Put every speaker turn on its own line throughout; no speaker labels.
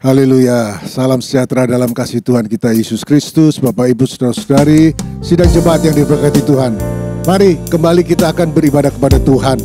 Haleluya, salam sejahtera dalam kasih Tuhan kita Yesus Kristus. Bapak Ibu Saudara-saudari, sidang jemaat yang diberkati Tuhan. Mari kembali kita akan beribadah kepada Tuhan.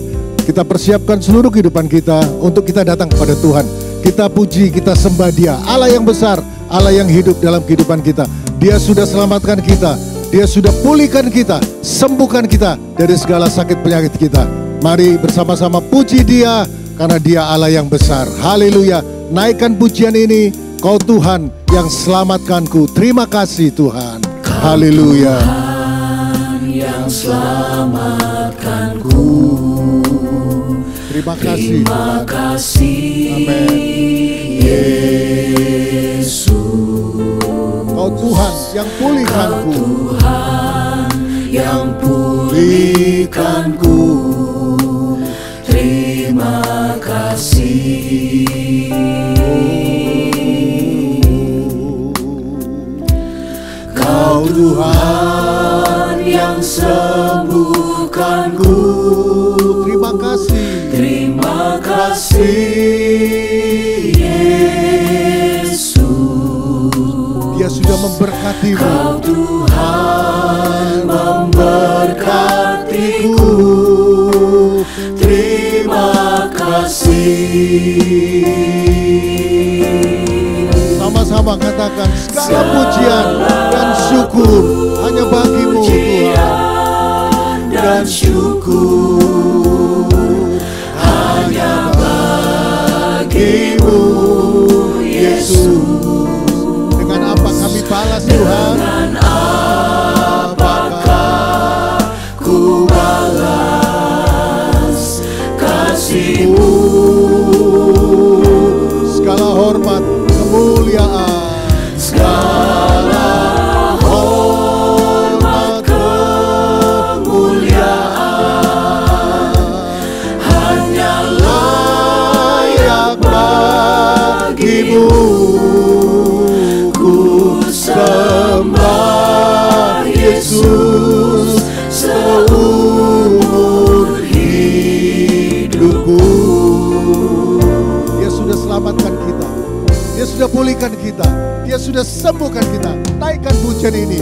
Kita persiapkan seluruh kehidupan kita untuk kita datang kepada Tuhan. Kita puji, kita sembah Dia, Allah yang besar, Allah yang hidup dalam kehidupan kita. Dia sudah selamatkan kita, Dia sudah pulihkan kita, sembuhkan kita dari segala sakit penyakit kita. Mari bersama-sama puji Dia, karena Dia Allah yang besar. Haleluya. Naikkan pujian ini, Kau Tuhan yang selamatkanku. Terima kasih Tuhan. Haleluya.
Tuhan yang selamatkanku.
Terima kasih.
Terima kasih.
Amin.
Yesus.
Kau Tuhan yang pulihkanku.
Kau Tuhan yang pulihkanku. Terima kasih. Kau Tuhan yang sembuhkanku.
Terima kasih.
Terima kasih Yesus.
Dia sudah memberkatimu.
Kau Tuhan memberkatiku. Terima kasih.
Sama-sama katakan segala pujian dan syukur hanya bagimu Tuhan.
Dan syukur hanya bagimu Yesus.
Dengan apa kami balas Tuhan?
Dengan apakah ku balas kasih-Mu?
Segala hormat, kemuliaan,
segala hormat, kemuliaan hanya layak bagimu. Ku sembah Yesus seumur hidupku.
Dia sudah selamatkan kita. Dia sudah pulihkan kita. Dia sudah sembuhkan kita. Naikkan pujian ini.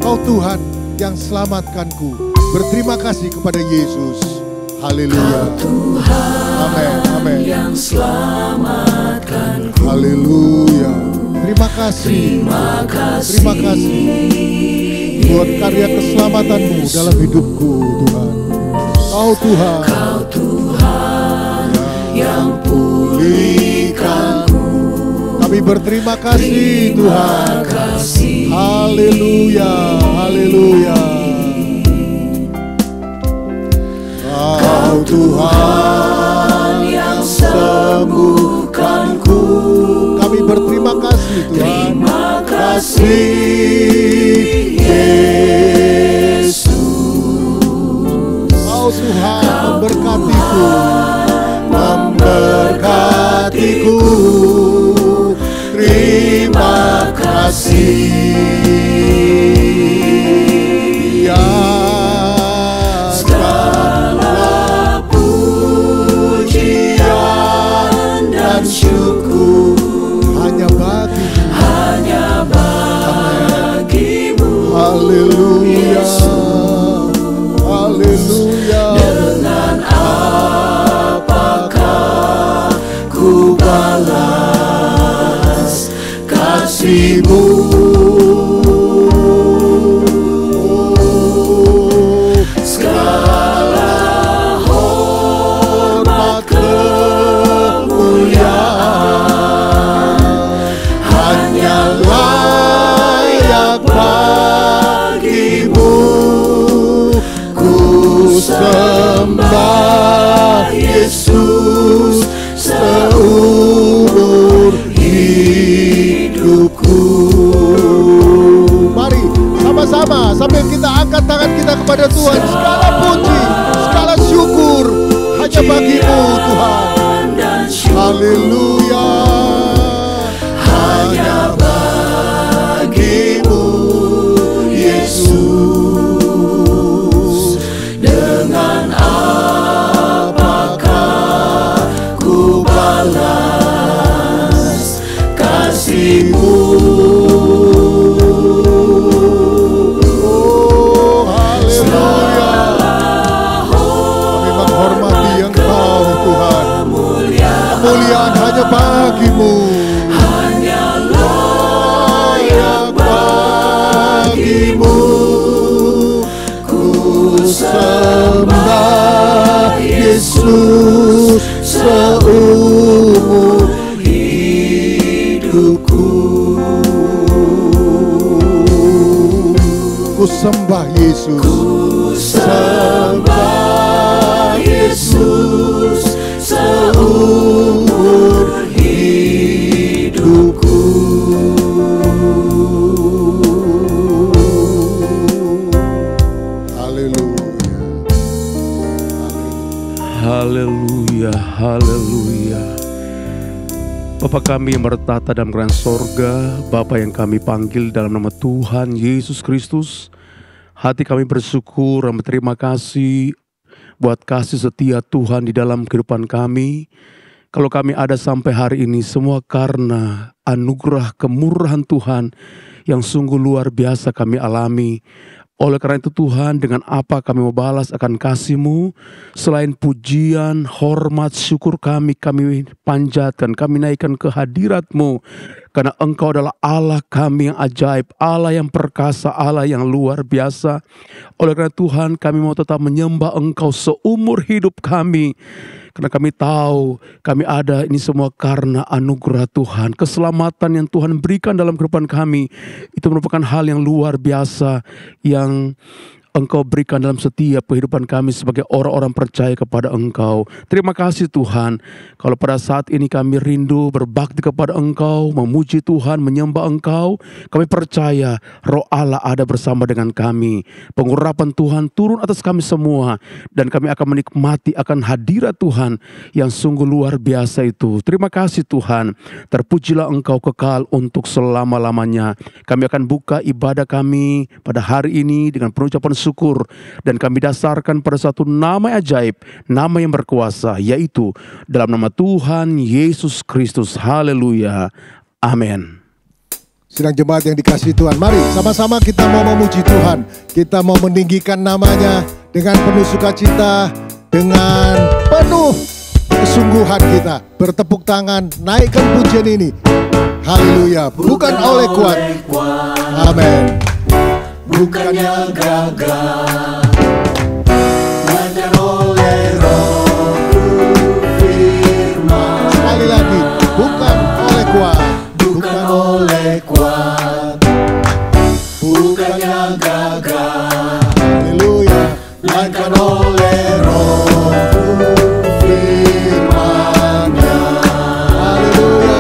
Kau Tuhan yang selamatkanku. Berterima kasih kepada Yesus. Haleluya.
Tuhan
Amin. Amin.
yang selamatkanku.
Haleluya. Terima kasih.
Terima kasih.
Terima kasih buat karya keselamatanmu dalam hidupku Tuhan. Kau Tuhan.
Kau Tuhan yang pulihkanku.
Kami berterima kasih Tuhan.
Terima kasih.
Haleluya. Haleluya. Kau Tuhan yang sembuhkanku. Kami berterima kasih Tuhan.
Terima kasih Yesus.
Kau Tuhan memberkatiku. Memberkatiku. Terima kasih. Ya.
Segala pujian dan syukur
Hanya bagimu.
hanya bagimu.
Haleluya. Haleluya.
Dengan apakah ku balas kasih-Mu? Segala hormat, kemuliaan hanya layak bagimu. Ku sembah Yesus seumur hidupku. Mari sama-sama sambil kita angkat tangan kita kepada Tuhan. Segala puji, segala syukur hanya bagimu Tuhan. Haleluya. Hanya bagimu Yesus. Dengan apakah ku balas bagimu. Oh haleluya, kami menghormati Engkau Tuhan. Kemuliaan hanya bagimu, hanya layak bagimu. Ku sembah Yesus seumur hidupku. Ku sembah Yesus, ku sembah Yesus seumur hidupku. Haleluya,
Haleluya, haleluya. Bapa kami yang bertata dalam kerajaan sorga, Bapa yang kami panggil dalam nama Tuhan Yesus Kristus, hati kami bersyukur dan berterima kasih buat kasih setia Tuhan di dalam kehidupan kami. Kalau kami ada sampai hari ini, semua karena anugerah kemurahan Tuhan yang sungguh luar biasa kami alami. Oleh karena itu Tuhan, dengan apa kami mau balas akan kasih-Mu? Selain pujian, hormat, syukur kami panjatkan, kami naikkan ke hadirat-Mu. Karena Engkau adalah Allah kami yang ajaib, Allah yang perkasa, Allah yang luar biasa. Oleh karena Tuhan, kami mau tetap menyembah Engkau seumur hidup kami. Karena kami tahu kami ada ini semua karena anugerah Tuhan. Keselamatan yang Tuhan berikan dalam kehidupan kami, itu merupakan hal yang luar biasa yang Engkau berikan dalam setiap kehidupan kami sebagai orang-orang percaya kepada Engkau. Terima kasih Tuhan, kalau pada saat ini kami rindu berbakti kepada Engkau, memuji Tuhan, menyembah Engkau, kami percaya Roh Allah ada bersama dengan kami. Pengurapan Tuhan turun atas kami semua, dan kami akan menikmati akan hadirat Tuhan yang sungguh luar biasa itu. Terima kasih Tuhan, terpujilah Engkau kekal untuk selama-lamanya. Kami akan buka ibadah kami pada hari ini dengan pengucapan syukur, dan kami dasarkan pada satu nama ajaib, nama yang berkuasa, yaitu dalam nama Tuhan Yesus Kristus. Haleluya, amin.
Sidang jemaat yang dikasihi Tuhan, mari sama-sama kita mau memuji Tuhan. Kita mau meninggikan namanya dengan penuh sukacita, dengan penuh kesungguhan kita. Bertepuk tangan, naikkan pujian ini. Haleluya, bukan oleh kuat. Amin. Bukannya gagah, melainkan oleh Roh-Ku firman. Sekali lagi, bukan oleh kuat, bukan oleh kuat, bukannya gagah, haleluya, melainkan oleh Roh-Ku firman-Nya. Haleluya.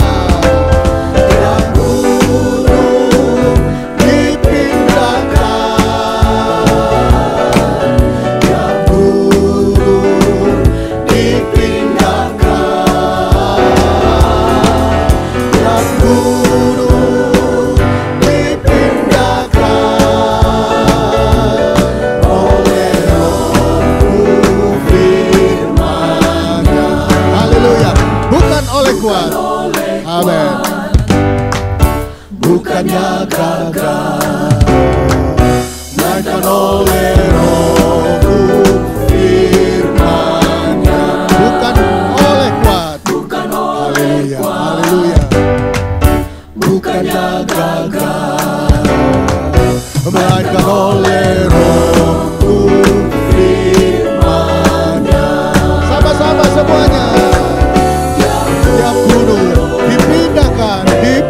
Tiap gunung kuat. Amin. Bukannya gagah, melainkan oleh Roh-Ku firman-Nya. Bukan oleh kuat, bukan oleh kuat, haleluya. Bukannya gagah, melainkan oleh Roh-Ku firman-Nya. Sama-sama semuanya. Tiap gunung dipindahkan, tiap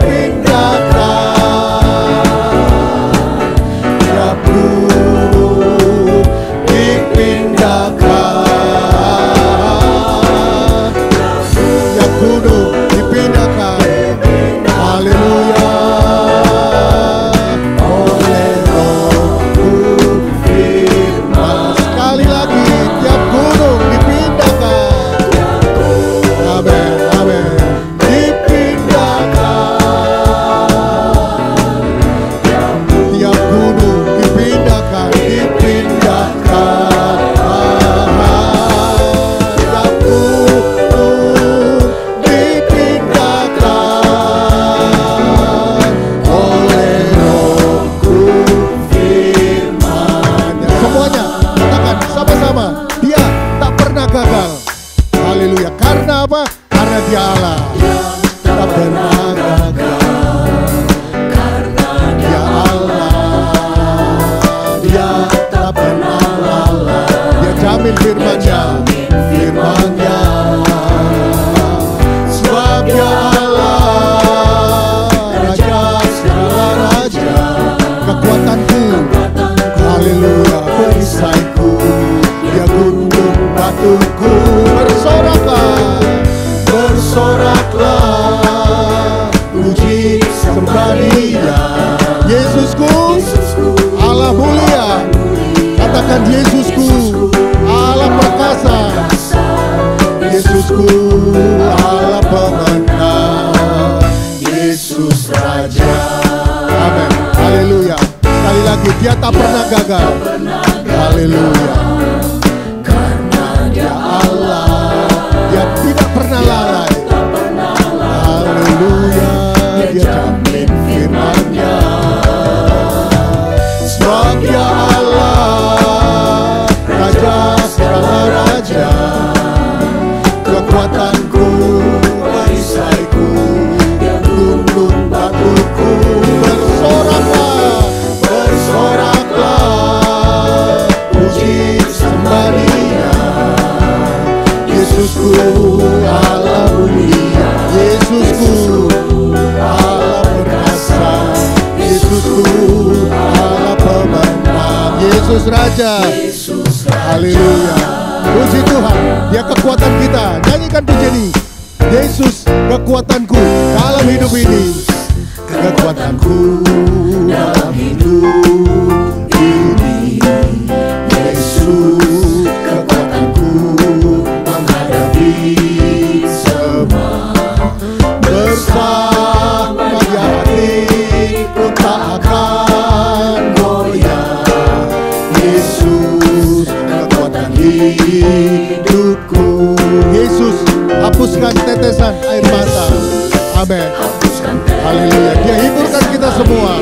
gunung dipindahkan, tiap gunung dipindahkan, haleluya, oleh Roh
sembah Dia. Yesusku, Allah mulia. Katakan Yesusku, Allah perkasa. Yesusku, Allah pemenang. Yesus Raja. Amin. Haleluya. Sekali lagi, Dia tak pernah gagal. Haleluya. Karena Dia Allah, Dia tidak pernah lalai. Haleluya. Dia jamin firman-Nya. Sebab Dia Allah, Raja segala raja. Kekuatanku, perisaiku, Dia gunung batuku. Bersoraklah, bersoraklah, puji sembah Dia. Yesusku, Allah mulia. Yesusku, Allah perkasa. Yesusku, Allah pemenang. Yesus Raja. Haleluya. Puji Tuhan, Dia kekuatan kita. Nyanyikan pujian ini. Yesus kekuatanku dalam hidup ini. Kekuatanku dalam hidup ini. Yesus kekuatanku menghadapi semua. Bersama Dia hatiku tak akan goyah. Yesus kekuatan hidupku. Yesus hapuskan tetesan air mata. Amin. Haleluya. Dia hiburkan kita semua.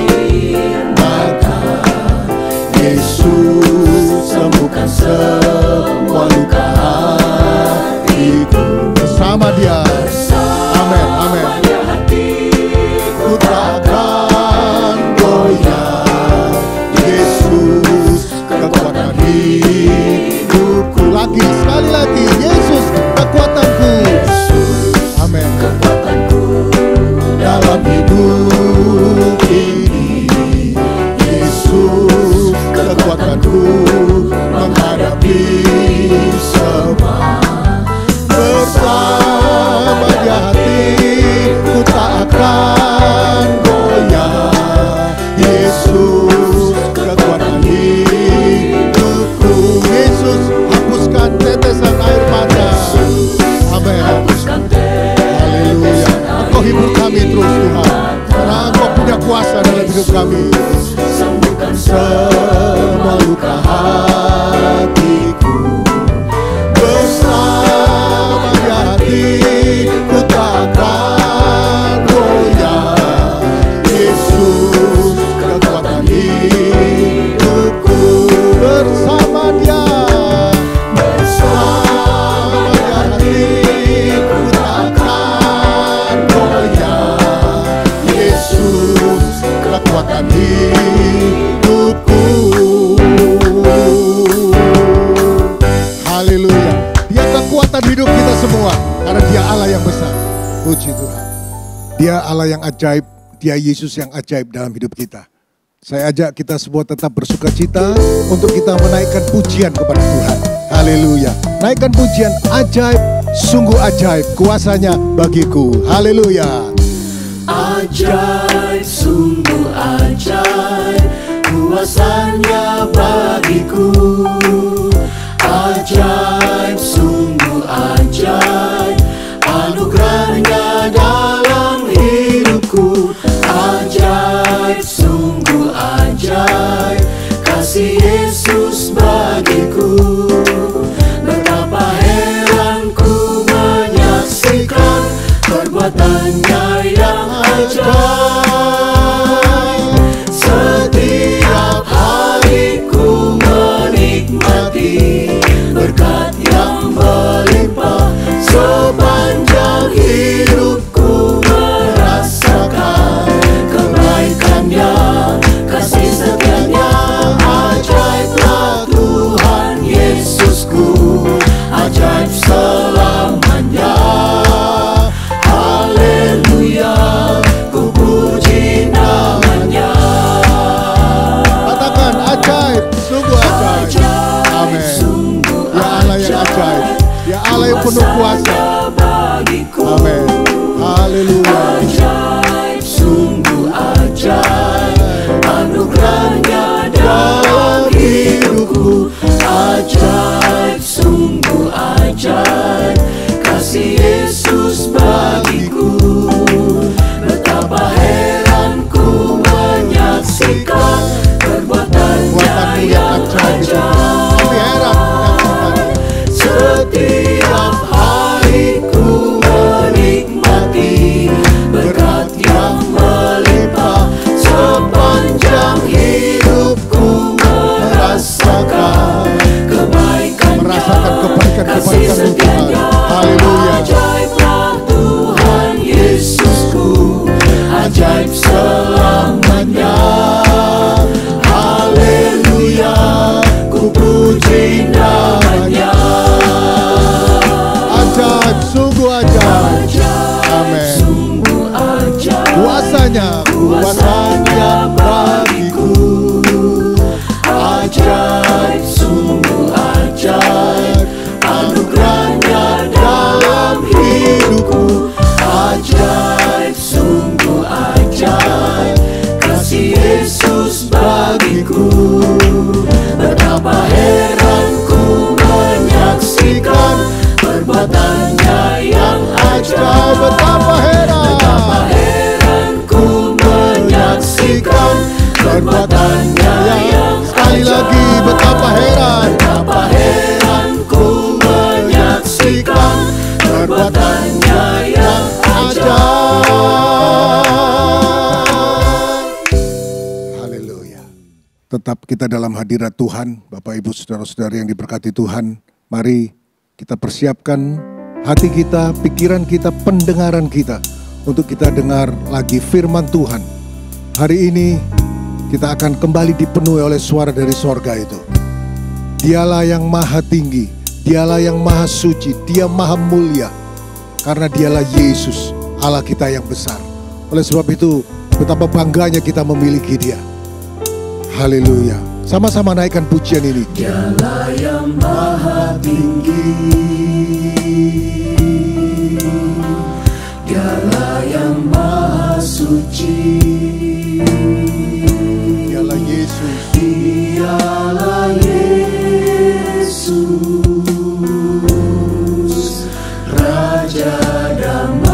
Maka Yesus sembuhkan semua luka hatiku. Bersama Dia. Amin. Amin. Ku takkan goyah. Yesus kekuatan hidupku. Lagi, sekali lagi. Yesus kekuatanku. Amin. Dalam hidup ini. Yesus kekuatanku menghadapi semua. Bersama Dia hatiku tak akan goyah. Yesus kekuatan hidupku. Yesus hapuskan tetesan air mata. Amin. Haleluya. Engkau hibur kami terus Tuhan, karena Engkau punya kuasa dalam hidup kami. Sembuhkan semua luka hatiku. Bersama Dia hatiku takkan goyah. Yesus kekuatan hidupku. Bersama Dia, bersama Dia hatiku takkan goyah. Yesus kekuatan hidupku. Haleluya. Dia kekuatan hidup kita semua, karena Dia Allah yang besar. Puji Tuhan. Dia Allah yang ajaib. Dia Yesus yang ajaib dalam hidup kita. Saya ajak kita semua tetap bersuka cita untuk kita menaikkan pujian kepada Tuhan. Haleluya. Naikkan pujian, ajaib, sungguh ajaib kuasanya bagiku. Haleluya.
Ajaib, sungguh ajaib, kuasanya bagiku. Ajaib, sungguh ajaib, anugerahnya dalam hidupku. Ajaib, sungguh ajaib, kasih Yesus bagiku. Betapa heran ku menyaksikan perbuatannya yang ajaib. Setiap hari ku menikmati ajaib selamanya. Haleluya, ku puji namanya.
Ajaib, sungguh ajaib. Amin.
Sungguh ajaib.
Kuasanya bagiku.
Ajaib, sungguh ajaib, anugerahnya dalam hidupku. Ajaib, sungguh ajaib, kasih Yesus bagiku. Betapa heran ku menyaksikan perbuatannya yang ajaib.
Betapa heran
ku menyaksikan perbuatannya yang
sekali lagi, betapa heran
ku menyaksikan perbuatannya yang ajaib.
Haleluya. Tetap kita dalam hadirat Tuhan, Bapak Ibu Saudara-saudari yang diberkati Tuhan. Mari kita persiapkan hati kita, pikiran kita, pendengaran kita untuk kita dengar lagi firman Tuhan. Hari ini kita akan kembali dipenuhi oleh suara dari sorga itu. Dialah yang maha tinggi, dialah yang maha suci, dia maha mulia. Karena dialah Yesus, Allah kita yang besar. Oleh sebab itu, betapa bangganya kita memiliki dia. Haleluya. Sama-sama naikkan pujian ini.
Dialah yang maha tinggi, dialah yang maha suci,
Dialah Yesus.
dialah Yesus, Raja damai.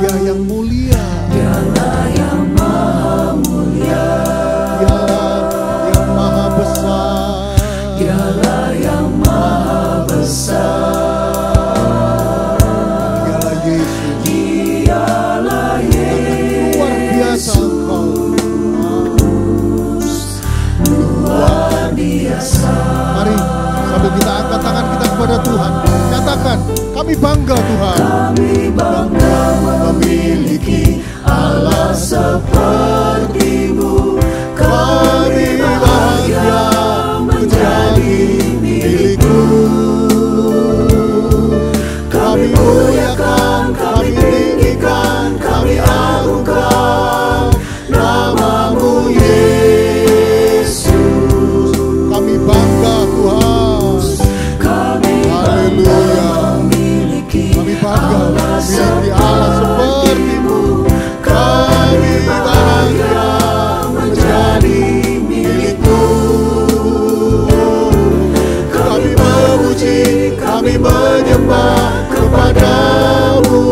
Dia yang mulia,
Dialah yang maha mulia,
dialah yang maha besar.
dialah yang maha besar.
Dialah Yesus.
Dialah
Luar biasa engkau.
luar biasa.
Mari sambil kita angkat tangan kita kepada Tuhan, katakan, kami bangga Tuhan.
Kami bangga memiliki Allah seperti-Mu. Kami bahagia menjadi milik-Mu. Kami muliakan, kami tinggikan, kami agungkan nama-Mu Yesus.
Kami bangga Tuhan.
Kami
Haleluya.
memiliki
Kami bangga
Allah
memiliki Allah seperti-Mu.
Kami bahagia menjadi milik-Mu. Kami memuji, kami menyembah kepada-Mu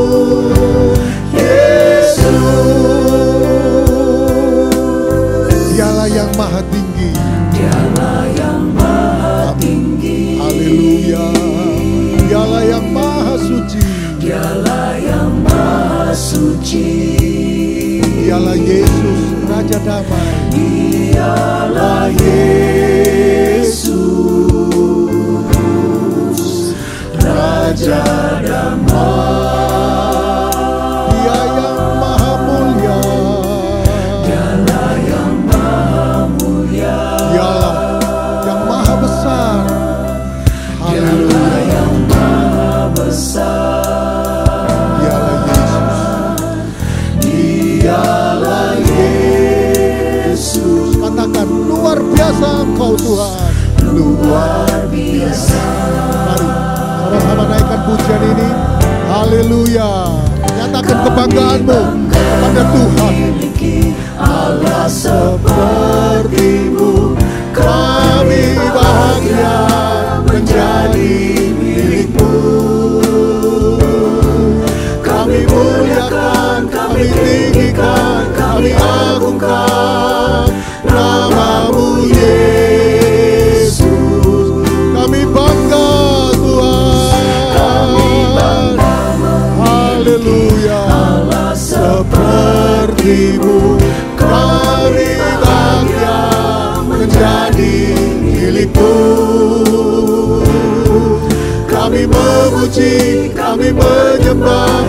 Yesus.
Dialah yang maha tinggi.
Dialah yang maha tinggi,
Haleluya. Dialah yang maha suci.
dialah yang maha suci,
Dialah Yesus, Raja damai.
dialah Yesus, Raja damai.
Dia yang maha mulia.
Dialah yang maha mulia,
Dialah yang maha besar. Haleluya.
dialah yang maha besar.
Dialah Yesus.
Dialah Yesus,
Katakan, luar biasa engkau Tuhan.
luar biasa.
Mari sama-sama naikkan pujian ini. Haleluya. Nyatakan kebanggaanmu kepada Tuhan.
Memiliki Allah seperti-Mu.
Kami bahagia menjadi
milik-Mu. Kami muliakan, kami tinggikan, kami agungkan nama-Mu Yesus.
Kami bangga Tuhan.
Kami bangga
Haleluya.
Allah seperti-Mu.
Kami bahagia menjadi milik-Mu. Kami memuji, kami menyembah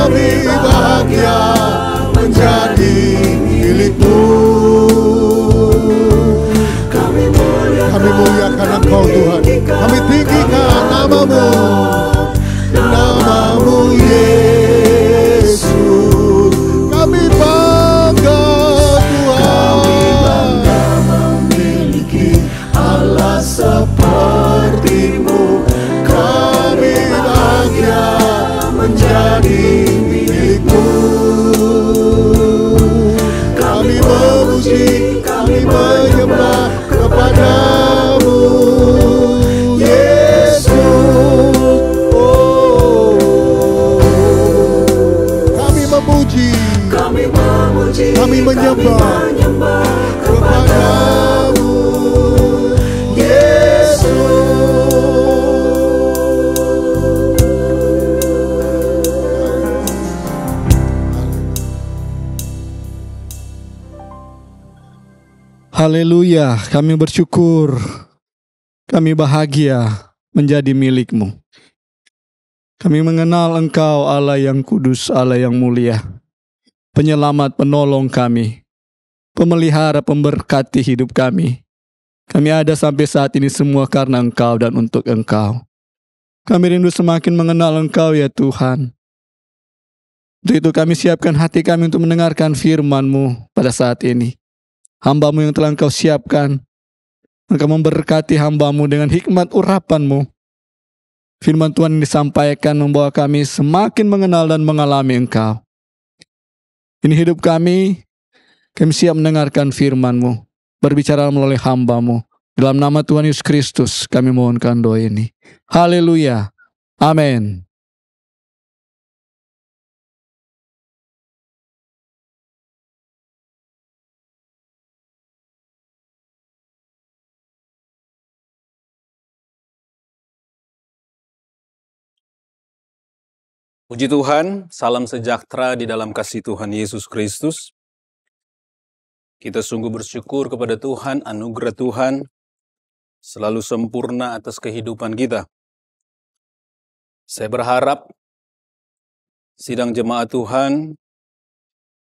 kami bahagia menjadi milik-Mu. Kami muliakan Engkau Tuhan, kami tinggikan nama-Mu, nama-Mu Yesus. Kami bangga Tuhan, memiliki Allah seperti-Mu. Kami bahagia menjadi milik-Mu. Kami memuji, kami menyembah kepada-Mu Yesus. Kami memuji, kami menyembah kepada-Mu Yesus.
Haleluya, kami bersyukur, kami bahagia menjadi milik-Mu. Kami mengenal Engkau Allah yang kudus, Allah yang mulia, penyelamat, penolong kami, pemelihara, pemberkati hidup kami. Kami ada sampai saat ini semua karena Engkau dan untuk Engkau. Kami rindu semakin mengenal Engkau ya Tuhan. Untuk itu kami siapkan hati kami untuk mendengarkan firman-Mu pada saat ini. Hamba-Mu yang telah Engkau siapkan, Engkau memberkati hamba-Mu dengan hikmat urapan-Mu. Firman Tuhan yang disampaikan membawa kami semakin mengenal dan mengalami Engkau. Ini hidup kami siap mendengarkan firman-Mu, berbicara melalui hamba-Mu. Dalam nama Tuhan Yesus Kristus kami mohonkan doa ini. Haleluya. Amin.
Puji Tuhan, salam sejahtera di dalam kasih Tuhan Yesus Kristus. Kita sungguh bersyukur kepada Tuhan, anugerah Tuhan selalu sempurna atas kehidupan kita. Saya berharap sidang jemaat Tuhan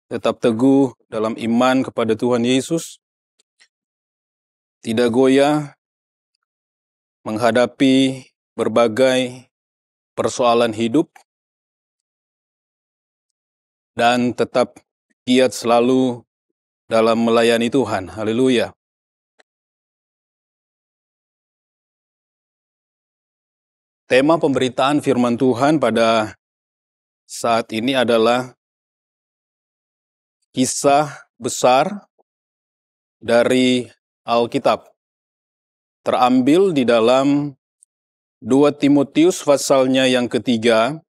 tetap teguh dalam iman kepada Tuhan Yesus, tidak goyah menghadapi berbagai persoalan hidup, dan tetap giat selalu dalam melayani Tuhan. Haleluya. Tema pemberitaan firman Tuhan pada saat ini adalah kisah besar dari Alkitab. Terambil di dalam 2 Timotius pasalnya yang ketiga,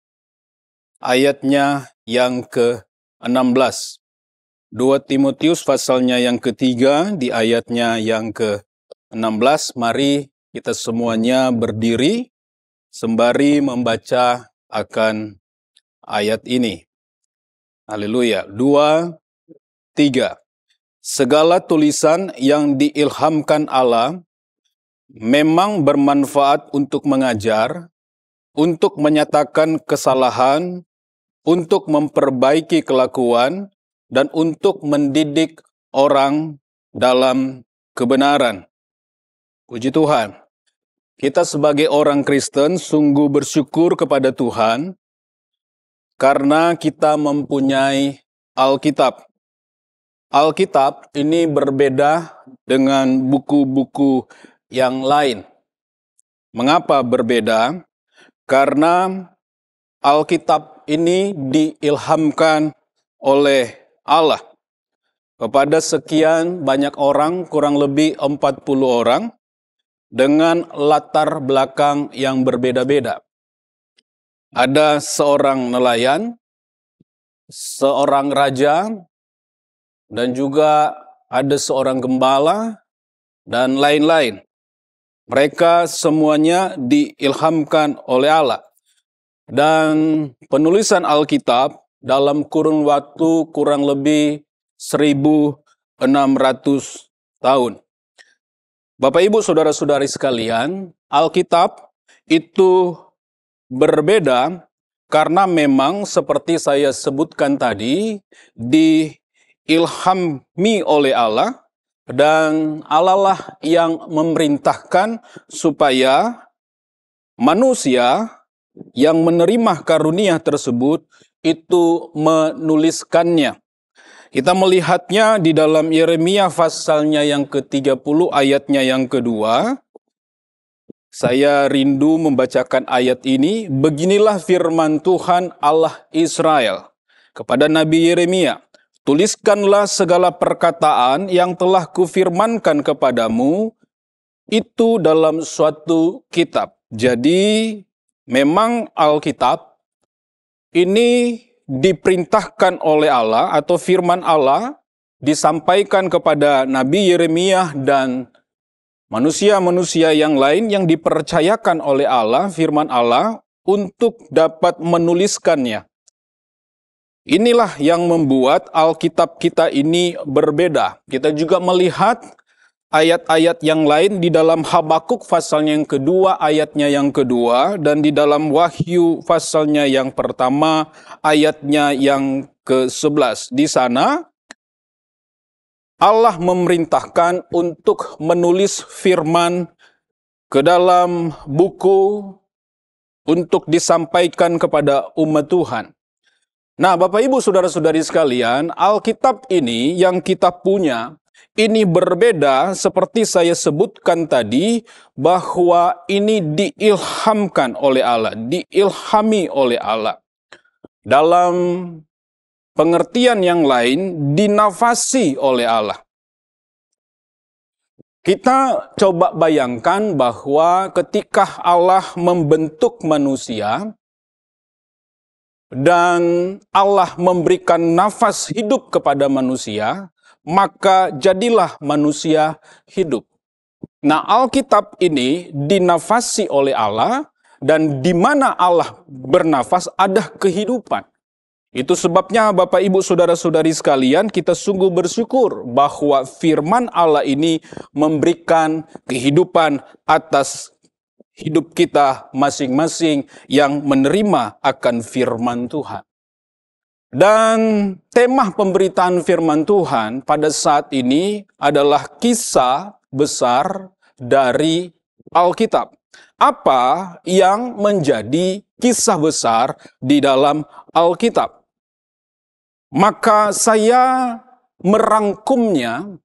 ayatnya yang ke-16. 2 Timotius pasalnya yang ketiga di ayatnya yang ke-16. Mari kita semuanya berdiri sembari membaca akan ayat ini. Haleluya. 2, 3. Segala tulisan yang diilhamkan Allah memang bermanfaat untuk mengajar, untuk menyatakan kesalahan, untuk memperbaiki kelakuan, dan untuk mendidik orang dalam kebenaran. Puji Tuhan. Kita sebagai orang Kristen sungguh bersyukur kepada Tuhan karena kita mempunyai Alkitab. Alkitab ini berbeda dengan buku-buku yang lain. Mengapa berbeda? Karena Alkitab ini diilhamkan oleh Allah kepada sekian banyak orang, kurang lebih 40 orang, dengan latar belakang yang berbeda-beda. Ada seorang nelayan, seorang raja, dan juga ada seorang gembala, dan lain-lain. Mereka semuanya diilhamkan oleh Allah. Dan penulisan Alkitab dalam kurun waktu kurang lebih 1.600 tahun. Bapak, Ibu, Saudara-saudari sekalian, Alkitab itu berbeda
Karena memang seperti saya sebutkan tadi, diilhami oleh Allah, dan Allah lah yang memerintahkan supaya manusia yang menerima karunia tersebut itu menuliskannya. Kita melihatnya di dalam Yeremia pasalnya yang ke-30 ayatnya yang kedua. Saya rindu membacakan ayat ini. Beginilah firman Tuhan Allah Israel kepada Nabi Yeremia. Tuliskanlah segala perkataan yang telah kufirmankan kepadamu itu dalam suatu kitab. Jadi memang Alkitab ini diperintahkan oleh Allah atau firman Allah disampaikan kepada Nabi Yeremia dan manusia-manusia yang lain yang dipercayakan oleh Allah, firman Allah, untuk dapat menuliskannya. Inilah yang membuat Alkitab kita ini berbeda. Kita juga melihat ayat-ayat yang lain di dalam Habakuk pasalnya yang kedua, ayatnya yang kedua, dan di dalam Wahyu pasalnya yang pertama, ayatnya yang ke-11. Di sana, Allah memerintahkan untuk menulis firman ke dalam buku untuk disampaikan kepada umat Tuhan. Nah, Bapak Ibu Saudara-saudari sekalian, Alkitab ini yang kita punya, ini berbeda seperti saya sebutkan tadi, bahwa ini diilhamkan oleh Allah, diilhami oleh Allah. Dalam pengertian yang lain, dinafasi oleh Allah. Kita coba bayangkan bahwa ketika Allah membentuk manusia, dan Allah memberikan nafas hidup kepada manusia, maka jadilah manusia hidup. Nah, Alkitab ini dinafasi oleh Allah, dan di mana Allah bernafas ada kehidupan. Itu sebabnya Bapak Ibu Saudara-saudari sekalian, kita sungguh bersyukur bahwa firman Allah ini memberikan kehidupan atas hidup kita masing-masing yang menerima akan firman Tuhan. Dan tema pemberitaan firman Tuhan pada saat ini adalah kisah besar dari Alkitab. Apa yang menjadi kisah besar di dalam Alkitab? Maka saya merangkumnya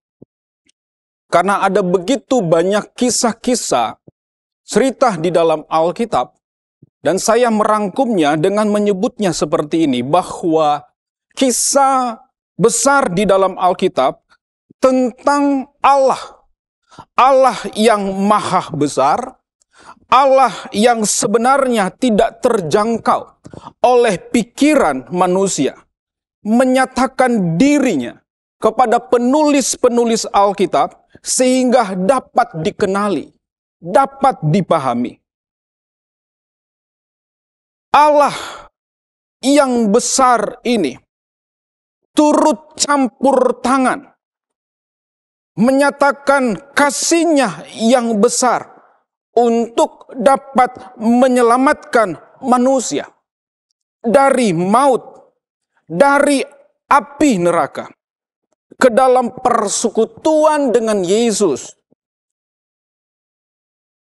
karena ada begitu banyak kisah-kisah cerita di dalam Alkitab, dan saya merangkumnya dengan menyebutnya seperti ini, bahwa kisah besar di dalam Alkitab tentang Allah. Allah yang maha besar, Allah yang sebenarnya tidak terjangkau oleh pikiran manusia, menyatakan dirinya kepada penulis-penulis Alkitab sehingga dapat dikenali, dapat dipahami. Allah yang besar ini turut campur tangan, menyatakan kasih-Nya yang besar untuk dapat menyelamatkan manusia dari maut, dari api neraka, ke dalam persekutuan dengan Yesus,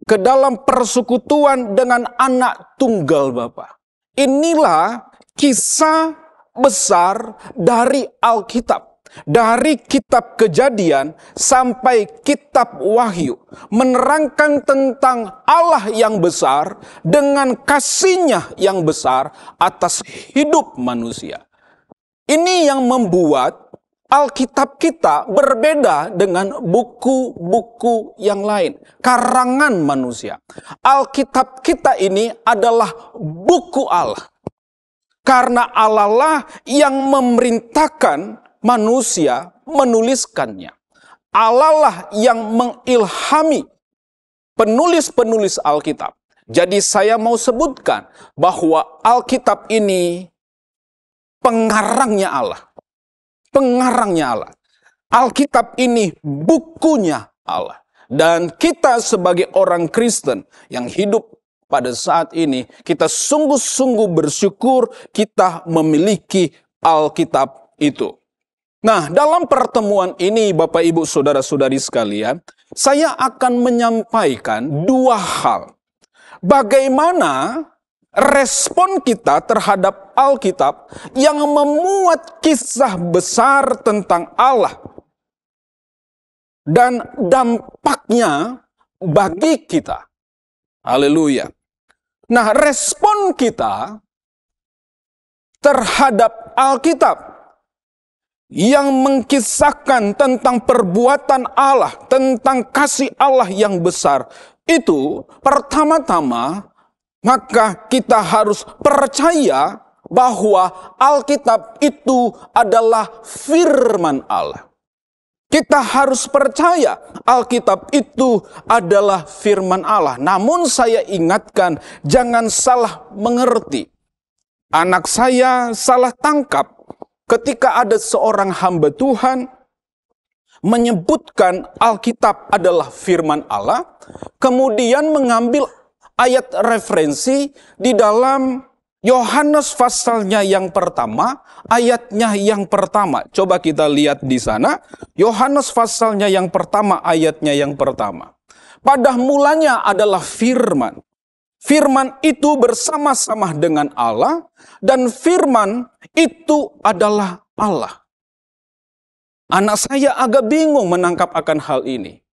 ke dalam persekutuan dengan anak tunggal Bapa. Inilah kisah besar dari Alkitab. Dari kitab Kejadian sampai kitab Wahyu, menerangkan tentang Allah yang besar dengan kasih-Nya yang besar atas hidup manusia. Ini yang membuat Alkitab kita berbeda dengan buku-buku yang lain, karangan manusia. Alkitab kita ini adalah buku Allah. Karena Allah lah yang memerintahkan manusia menuliskannya. Allah lah yang mengilhami penulis-penulis Alkitab. Jadi saya mau sebutkan bahwa Alkitab ini pengarangnya Allah. Pengarangnya Allah. Alkitab ini bukunya Allah. Dan kita sebagai orang Kristen yang hidup pada saat ini kita sungguh-sungguh bersyukur kita memiliki Alkitab itu. Nah, dalam pertemuan ini Bapak Ibu Saudara-saudari sekalian, saya akan menyampaikan dua hal. Bagaimana respon kita terhadap Alkitab yang memuat kisah besar tentang Allah dan dampaknya bagi kita. Haleluya. Nah, respon kita terhadap Alkitab yang mengkisahkan tentang perbuatan Allah, tentang kasih Allah yang besar, itu pertama-tama maka kita harus percaya bahwa Alkitab itu adalah firman Allah. Kita harus percaya Alkitab itu adalah firman Allah. Namun saya ingatkan, jangan salah mengerti. Anak saya salah tangkap ketika ada seorang hamba Tuhan menyebutkan Alkitab adalah firman Allah, kemudian mengambil ayat referensi di dalam Yohanes pasalnya yang pertama, ayatnya yang pertama. Coba kita lihat di sana, Yohanes pasalnya yang pertama, ayatnya yang pertama. Pada mulanya adalah firman. Firman itu bersama-sama dengan Allah, dan firman itu adalah Allah. Anak saya agak bingung menangkap akan hal ini.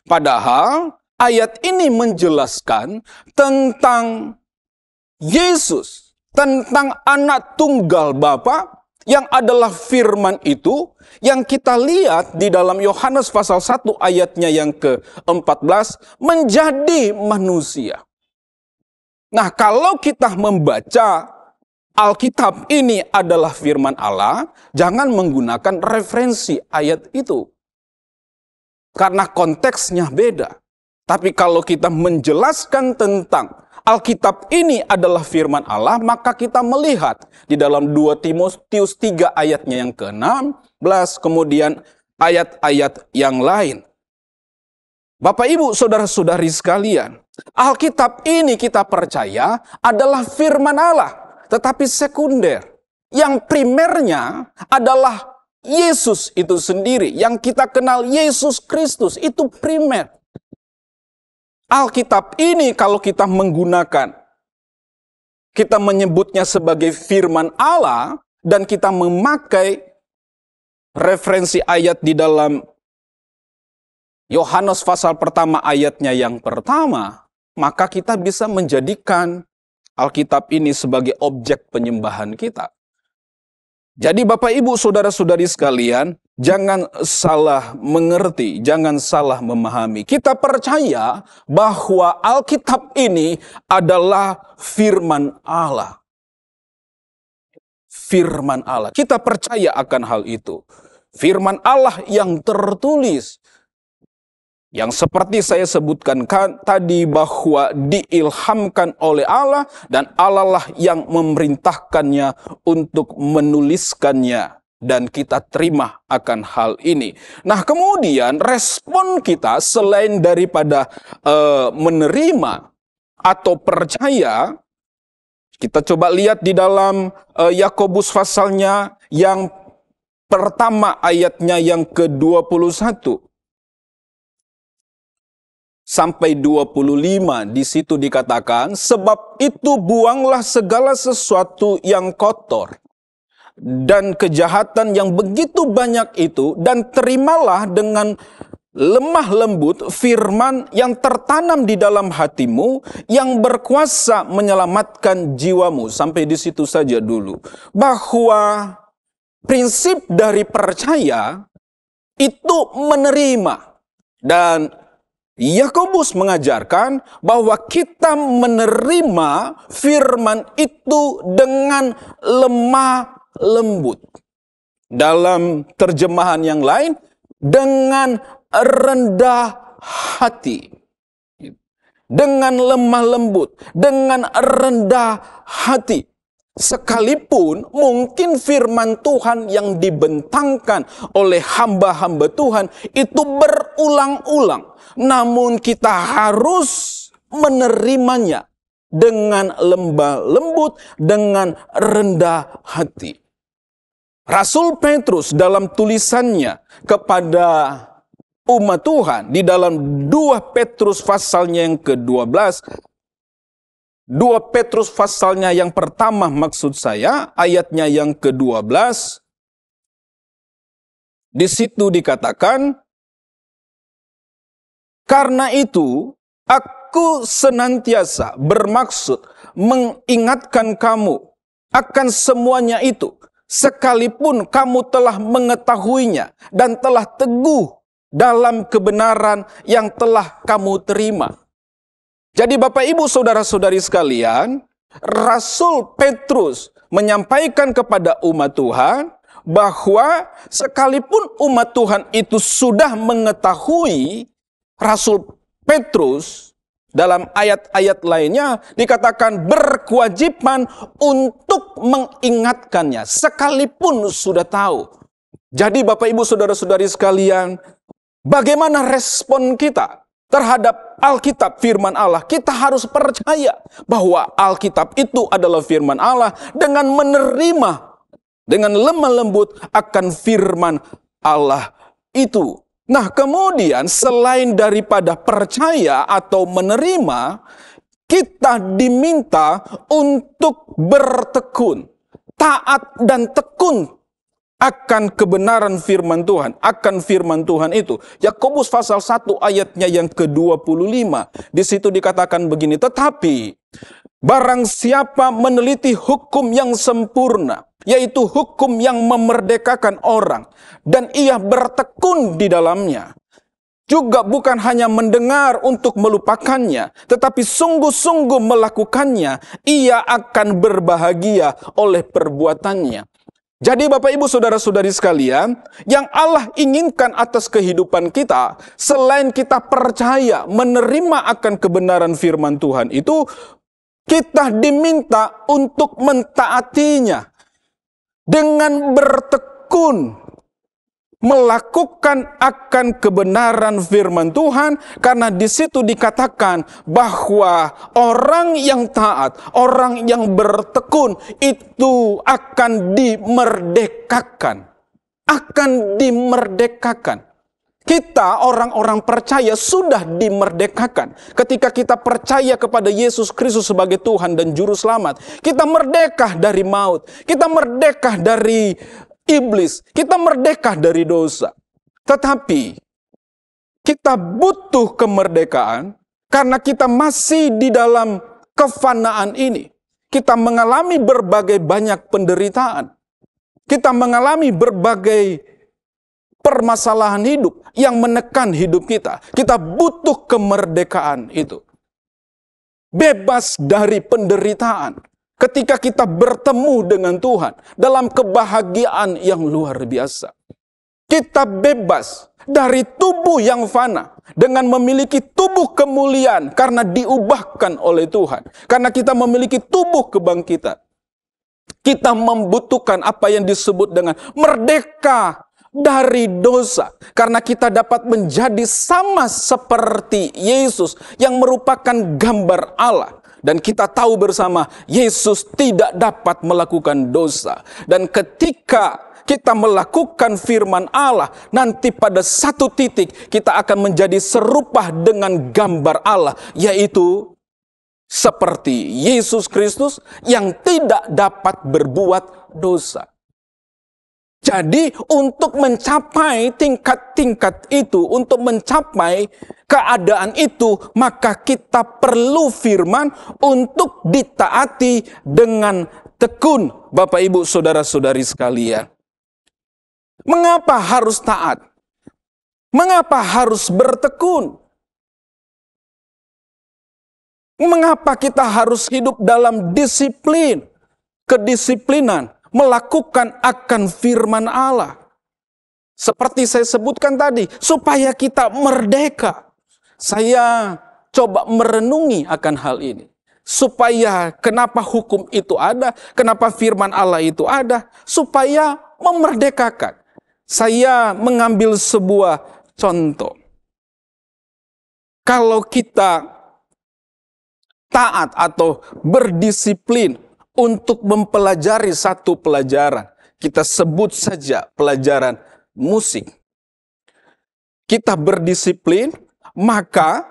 Padahal ayat ini menjelaskan tentang Yesus, tentang anak tunggal Bapa yang adalah firman itu, yang kita lihat di dalam Yohanes pasal 1 ayatnya yang ke-14, menjadi manusia. Nah, kalau kita membaca Alkitab ini adalah firman Allah, jangan menggunakan referensi ayat itu. Karena konteksnya beda. Tapi kalau kita menjelaskan tentang Alkitab ini adalah firman Allah, maka kita melihat di dalam 2 Timotius 3 ayatnya yang ke-16, kemudian ayat-ayat yang lain. Bapak Ibu Saudara-saudari sekalian, Alkitab ini kita percaya adalah firman Allah, tetapi sekunder. Yang primernya adalah Yesus itu sendiri, yang kita kenal Yesus Kristus, itu primer. Alkitab ini kalau kita menggunakan, kita menyebutnya sebagai firman Allah, dan kita memakai referensi ayat di dalam Yohanes pasal pertama ayatnya yang pertama, maka kita bisa menjadikan Alkitab ini sebagai objek penyembahan kita. Jadi Bapak Ibu Saudara-saudari sekalian, jangan salah mengerti, jangan salah memahami. Kita percaya bahwa Alkitab ini adalah firman Allah. Firman Allah. Kita percaya akan hal itu. Firman Allah yang tertulis. Yang seperti saya sebutkan tadi, bahwa diilhamkan oleh Allah dan Allah lah yang memerintahkannya untuk menuliskannya, dan kita terima akan hal ini. Nah, kemudian respon kita selain daripada menerima atau percaya, kita coba lihat di dalam Yakobus pasalnya yang pertama ayatnya yang ke-21. Sampai 25, di situ dikatakan, sebab itu buanglah segala sesuatu yang kotor dan kejahatan yang begitu banyak itu, dan terimalah dengan lemah lembut firman yang tertanam di dalam hatimu, yang berkuasa menyelamatkan jiwamu. Sampai di situ saja dulu. Bahwa prinsip dari percaya itu menerima, dan Yakobus mengajarkan bahwa kita menerima firman itu dengan lemah lembut. Dalam terjemahan yang lain, dengan rendah hati. Dengan lemah lembut, dengan rendah hati. Sekalipun mungkin firman Tuhan yang dibentangkan oleh hamba-hamba Tuhan itu berulang-ulang, namun kita harus menerimanya dengan lembah lembut, dengan rendah hati. Rasul Petrus dalam tulisannya kepada umat Tuhan di dalam 2 Petrus pasalnya yang ke-12, 2 Petrus pasalnya yang pertama maksud saya, ayatnya yang ke-12, di situ dikatakan, karena itu aku senantiasa bermaksud mengingatkan kamu akan semuanya itu, sekalipun kamu telah mengetahuinya dan telah teguh dalam kebenaran yang telah kamu terima. Jadi Bapak Ibu Saudara-saudari sekalian, Rasul Petrus menyampaikan kepada umat Tuhan bahwa sekalipun umat Tuhan itu sudah mengetahui, Rasul Petrus dalam ayat-ayat lainnya dikatakan berkewajiban untuk mengingatkannya sekalipun sudah tahu. Jadi Bapak Ibu Saudara-saudari sekalian, bagaimana respon kita terhadap Alkitab firman Allah? Kita harus percaya bahwa Alkitab itu adalah firman Allah dengan menerima dengan lemah lembut akan firman Allah itu. Nah, kemudian selain daripada percaya atau menerima, kita diminta untuk bertekun, taat dan tekun akan kebenaran firman Tuhan, akan firman Tuhan itu. Yakobus pasal 1 ayatnya yang ke-25. Di situ dikatakan begini, tetapi barang siapa meneliti hukum yang sempurna, yaitu hukum yang memerdekakan orang, dan ia bertekun di dalamnya, juga bukan hanya mendengar untuk melupakannya, tetapi sungguh-sungguh melakukannya, ia akan berbahagia oleh perbuatannya. Jadi Bapak Ibu Saudara-saudari sekalian, yang Allah inginkan atas kehidupan kita, selain kita percaya menerima akan kebenaran firman Tuhan itu, kita diminta untuk mentaatinya dengan bertekun melakukan akan kebenaran firman Tuhan, karena di situ dikatakan bahwa orang yang taat, orang yang bertekun itu akan dimerdekakan. Akan dimerdekakan. Kita orang-orang percaya sudah dimerdekakan. Ketika kita percaya kepada Yesus Kristus sebagai Tuhan dan Juru Selamat, kita merdeka dari maut. Kita merdeka dari iblis. Kita merdeka dari dosa. Tetapi kita butuh kemerdekaan karena kita masih di dalam kefanaan ini. Kita mengalami berbagai banyak penderitaan. Kita mengalami berbagai permasalahan hidup yang menekan hidup kita. Kita butuh kemerdekaan itu. Bebas dari penderitaan. Ketika kita bertemu dengan Tuhan dalam kebahagiaan yang luar biasa. Kita bebas dari tubuh yang fana dengan memiliki tubuh kemuliaan karena diubahkan oleh Tuhan. Karena kita memiliki tubuh kebangkitan. Kita membutuhkan apa yang disebut dengan merdeka dari dosa, karena kita dapat menjadi sama seperti Yesus yang merupakan gambar Allah. Dan kita tahu bersama Yesus tidak dapat melakukan dosa. Dan ketika kita melakukan firman Allah, nanti pada satu titik kita akan menjadi serupa dengan gambar Allah, yaitu seperti Yesus Kristus yang tidak dapat berbuat dosa. Jadi untuk mencapai tingkat-tingkat itu, untuk mencapai keadaan itu, maka kita perlu firman untuk ditaati dengan tekun. Bapak Ibu Saudara-saudari sekalian. Mengapa harus taat? Mengapa harus bertekun? Mengapa kita harus hidup dalam disiplin, kedisiplinan, melakukan akan firman Allah? Seperti saya sebutkan tadi, supaya kita merdeka. Saya coba merenungi akan hal ini. Supaya kenapa hukum itu ada, kenapa firman Allah itu ada, supaya memerdekakan. Saya mengambil sebuah contoh. Kalau kita taat atau berdisiplin untuk mempelajari satu pelajaran. Kita sebut saja pelajaran musik. Kita berdisiplin, maka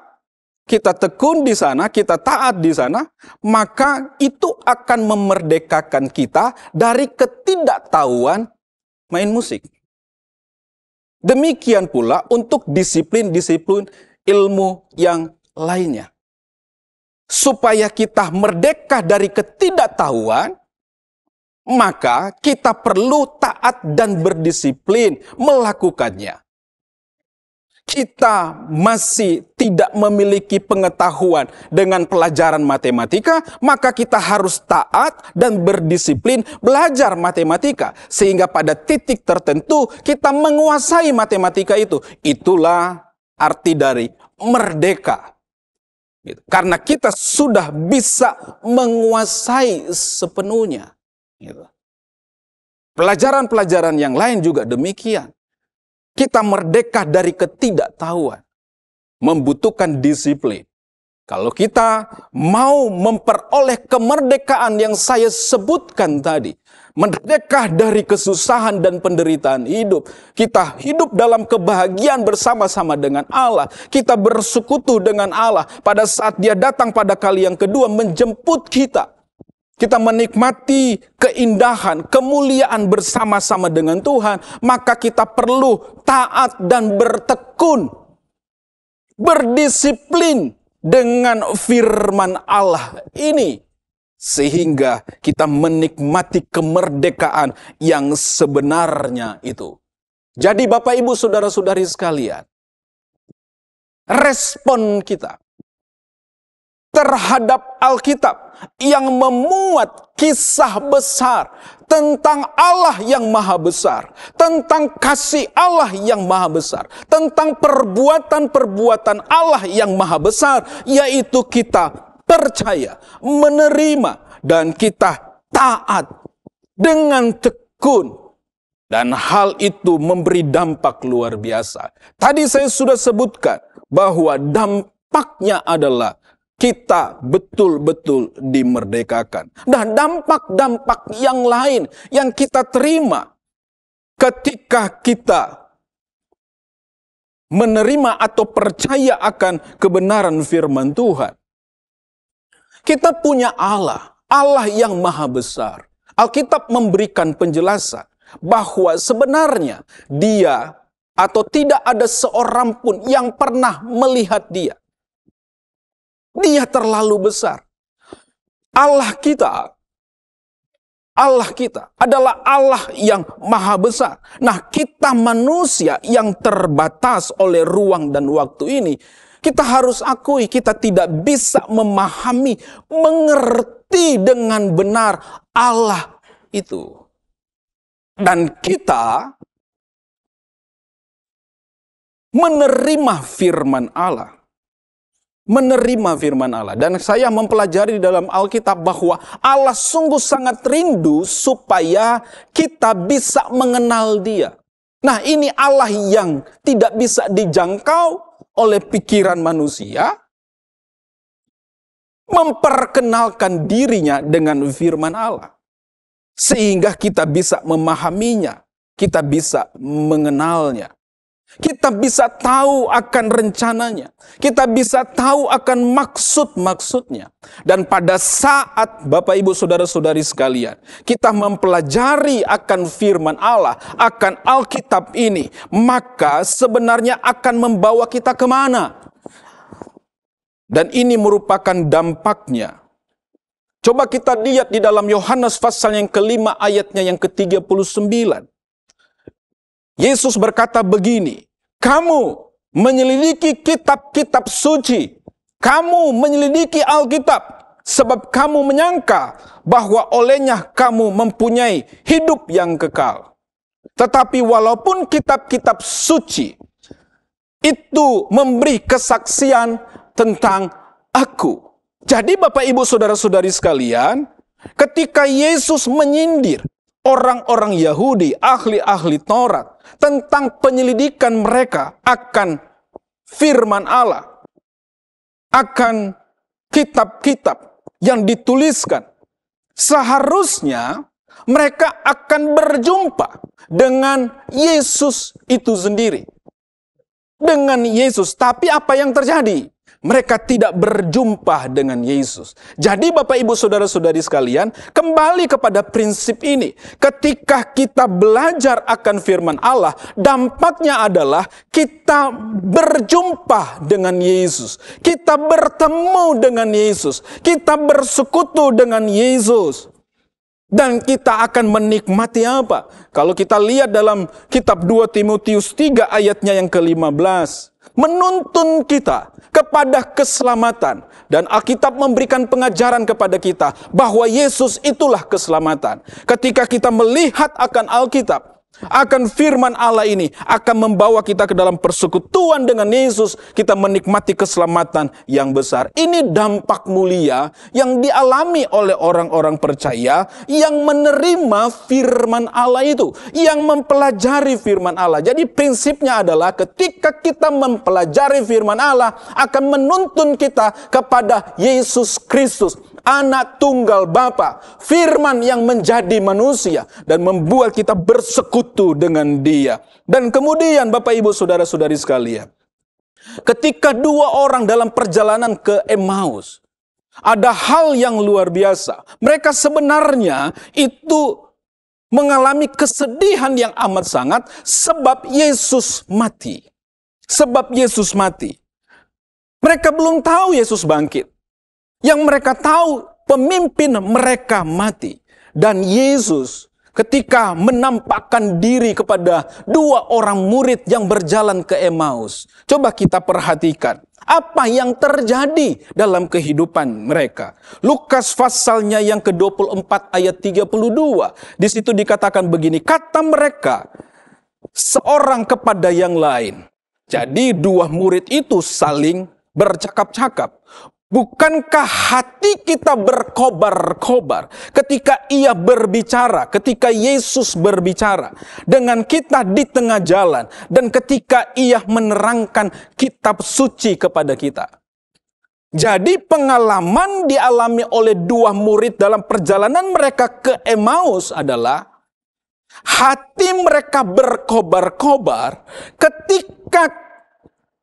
kita tekun di sana, kita taat di sana, maka itu akan memerdekakan kita dari ketidaktahuan main musik. Demikian pula untuk disiplin-disiplin ilmu yang lainnya. Supaya kita merdeka dari ketidaktahuan, maka kita perlu taat dan berdisiplin melakukannya. Kita masih tidak memiliki pengetahuan dengan pelajaran matematika, maka kita harus taat dan berdisiplin belajar matematika. Sehingga pada titik tertentu kita menguasai matematika itu. Itulah arti dari merdeka. Karena kita sudah bisa menguasai sepenuhnya. Pelajaran-pelajaran yang lain juga demikian. Kita merdeka dari ketidaktahuan. Membutuhkan disiplin. Kalau kita mau memperoleh kemerdekaan yang saya sebutkan tadi, merdeka dari kesusahan dan penderitaan hidup, kita hidup dalam kebahagiaan bersama-sama dengan Allah, kita bersekutu dengan Allah pada saat Dia datang pada kali yang kedua menjemput kita. Kita menikmati keindahan, kemuliaan bersama-sama dengan Tuhan, maka kita perlu taat dan bertekun, berdisiplin dengan firman Allah ini, sehingga kita menikmati kemerdekaan yang sebenarnya itu. Jadi Bapak Ibu Saudara-saudari sekalian, respon kita terhadap Alkitab yang memuat kisah besar tentang Allah yang maha besar, tentang kasih Allah yang maha besar, tentang perbuatan-perbuatan Allah yang maha besar, yaitu kita percaya, menerima, dan kita taat dengan tekun. Dan hal itu memberi dampak luar biasa. Tadi saya sudah sebutkan bahwa dampaknya adalah kita betul-betul dimerdekakan. Dan dampak-dampak yang lain yang kita terima ketika kita menerima atau percaya akan kebenaran firman Tuhan. Kita punya Allah, Allah yang maha besar. Alkitab memberikan penjelasan bahwa sebenarnya Dia atau tidak ada seorang pun yang pernah melihat Dia. Dia terlalu besar. Allah kita adalah Allah yang maha besar. Nah, kita manusia yang terbatas oleh ruang dan waktu ini, kita harus akui kita tidak bisa memahami, mengerti dengan benar Allah itu. Dan kita menerima firman Allah. Dan saya mempelajari dalam Alkitab bahwa Allah sungguh sangat rindu supaya kita bisa mengenal Dia. Nah, ini Allah yang tidak bisa dijangkau oleh pikiran manusia, memperkenalkan dirinya dengan firman Allah. Sehingga kita bisa memahaminya, kita bisa mengenalnya. Kita bisa tahu akan rencananya. Kita bisa tahu akan maksud-maksudnya. Dan pada saat Bapak Ibu Saudara-saudari sekalian, kita mempelajari akan firman Allah, akan Alkitab ini, maka sebenarnya akan membawa kita kemana? Dan ini merupakan dampaknya. Coba kita lihat di dalam Yohanes pasal yang kelima ayatnya yang ke-39. Yesus berkata begini, kamu menyelidiki kitab-kitab suci, kamu menyelidiki Alkitab, sebab kamu menyangka bahwa olehnya kamu mempunyai hidup yang kekal. Tetapi walaupun kitab-kitab suci itu memberi kesaksian tentang aku. Jadi Bapak Ibu Saudara-saudari sekalian, ketika Yesus menyindir orang-orang Yahudi, ahli-ahli Taurat, tentang penyelidikan mereka akan firman Allah, akan kitab-kitab yang dituliskan, seharusnya mereka akan berjumpa dengan Yesus itu sendiri. Dengan Yesus. Tapi apa yang terjadi? Mereka tidak berjumpa dengan Yesus. Jadi Bapak Ibu Saudara-saudari sekalian, kembali kepada prinsip ini. Ketika kita belajar akan firman Allah, dampaknya adalah kita berjumpa dengan Yesus. Kita bertemu dengan Yesus. Kita bersekutu dengan Yesus. Dan kita akan menikmati apa? Kalau kita lihat dalam kitab 2 Timotius 3 ayatnya yang ke-15. Menuntun kita kepada keselamatan. Dan Alkitab memberikan pengajaran kepada kita bahwa Yesus itulah keselamatan. Ketika kita melihat akan Alkitab, akan firman Allah ini, akan membawa kita ke dalam persekutuan dengan Yesus, kita menikmati keselamatan yang besar. Ini dampak mulia yang dialami oleh orang-orang percaya yang menerima firman Allah itu, yang mempelajari firman Allah. Jadi prinsipnya adalah ketika kita mempelajari firman Allah, akan menuntun kita kepada Yesus Kristus, Anak tunggal Bapa, firman yang menjadi manusia dan membuat kita bersekutu dengan Dia. Dan kemudian Bapak Ibu Saudara-saudari sekalian, ketika dua orang dalam perjalanan ke Emmaus, ada hal yang luar biasa. Mereka sebenarnya itu mengalami kesedihan yang amat sangat sebab Yesus mati. Sebab Yesus mati. Mereka belum tahu Yesus bangkit. Yang mereka tahu pemimpin mereka mati. Dan Yesus ketika menampakkan diri kepada dua orang murid yang berjalan ke Emmaus. Coba kita perhatikan apa yang terjadi dalam kehidupan mereka. Lukas pasalnya yang ke-24 ayat 32. Di situ dikatakan begini, kata mereka seorang kepada yang lain. Jadi dua murid itu saling bercakap-cakap. Bukankah hati kita berkobar-kobar ketika ia berbicara, ketika Yesus berbicara dengan kita di tengah jalan, dan ketika ia menerangkan kitab suci kepada kita. Jadi pengalaman dialami oleh dua murid dalam perjalanan mereka ke Emmaus adalah hati mereka berkobar-kobar ketika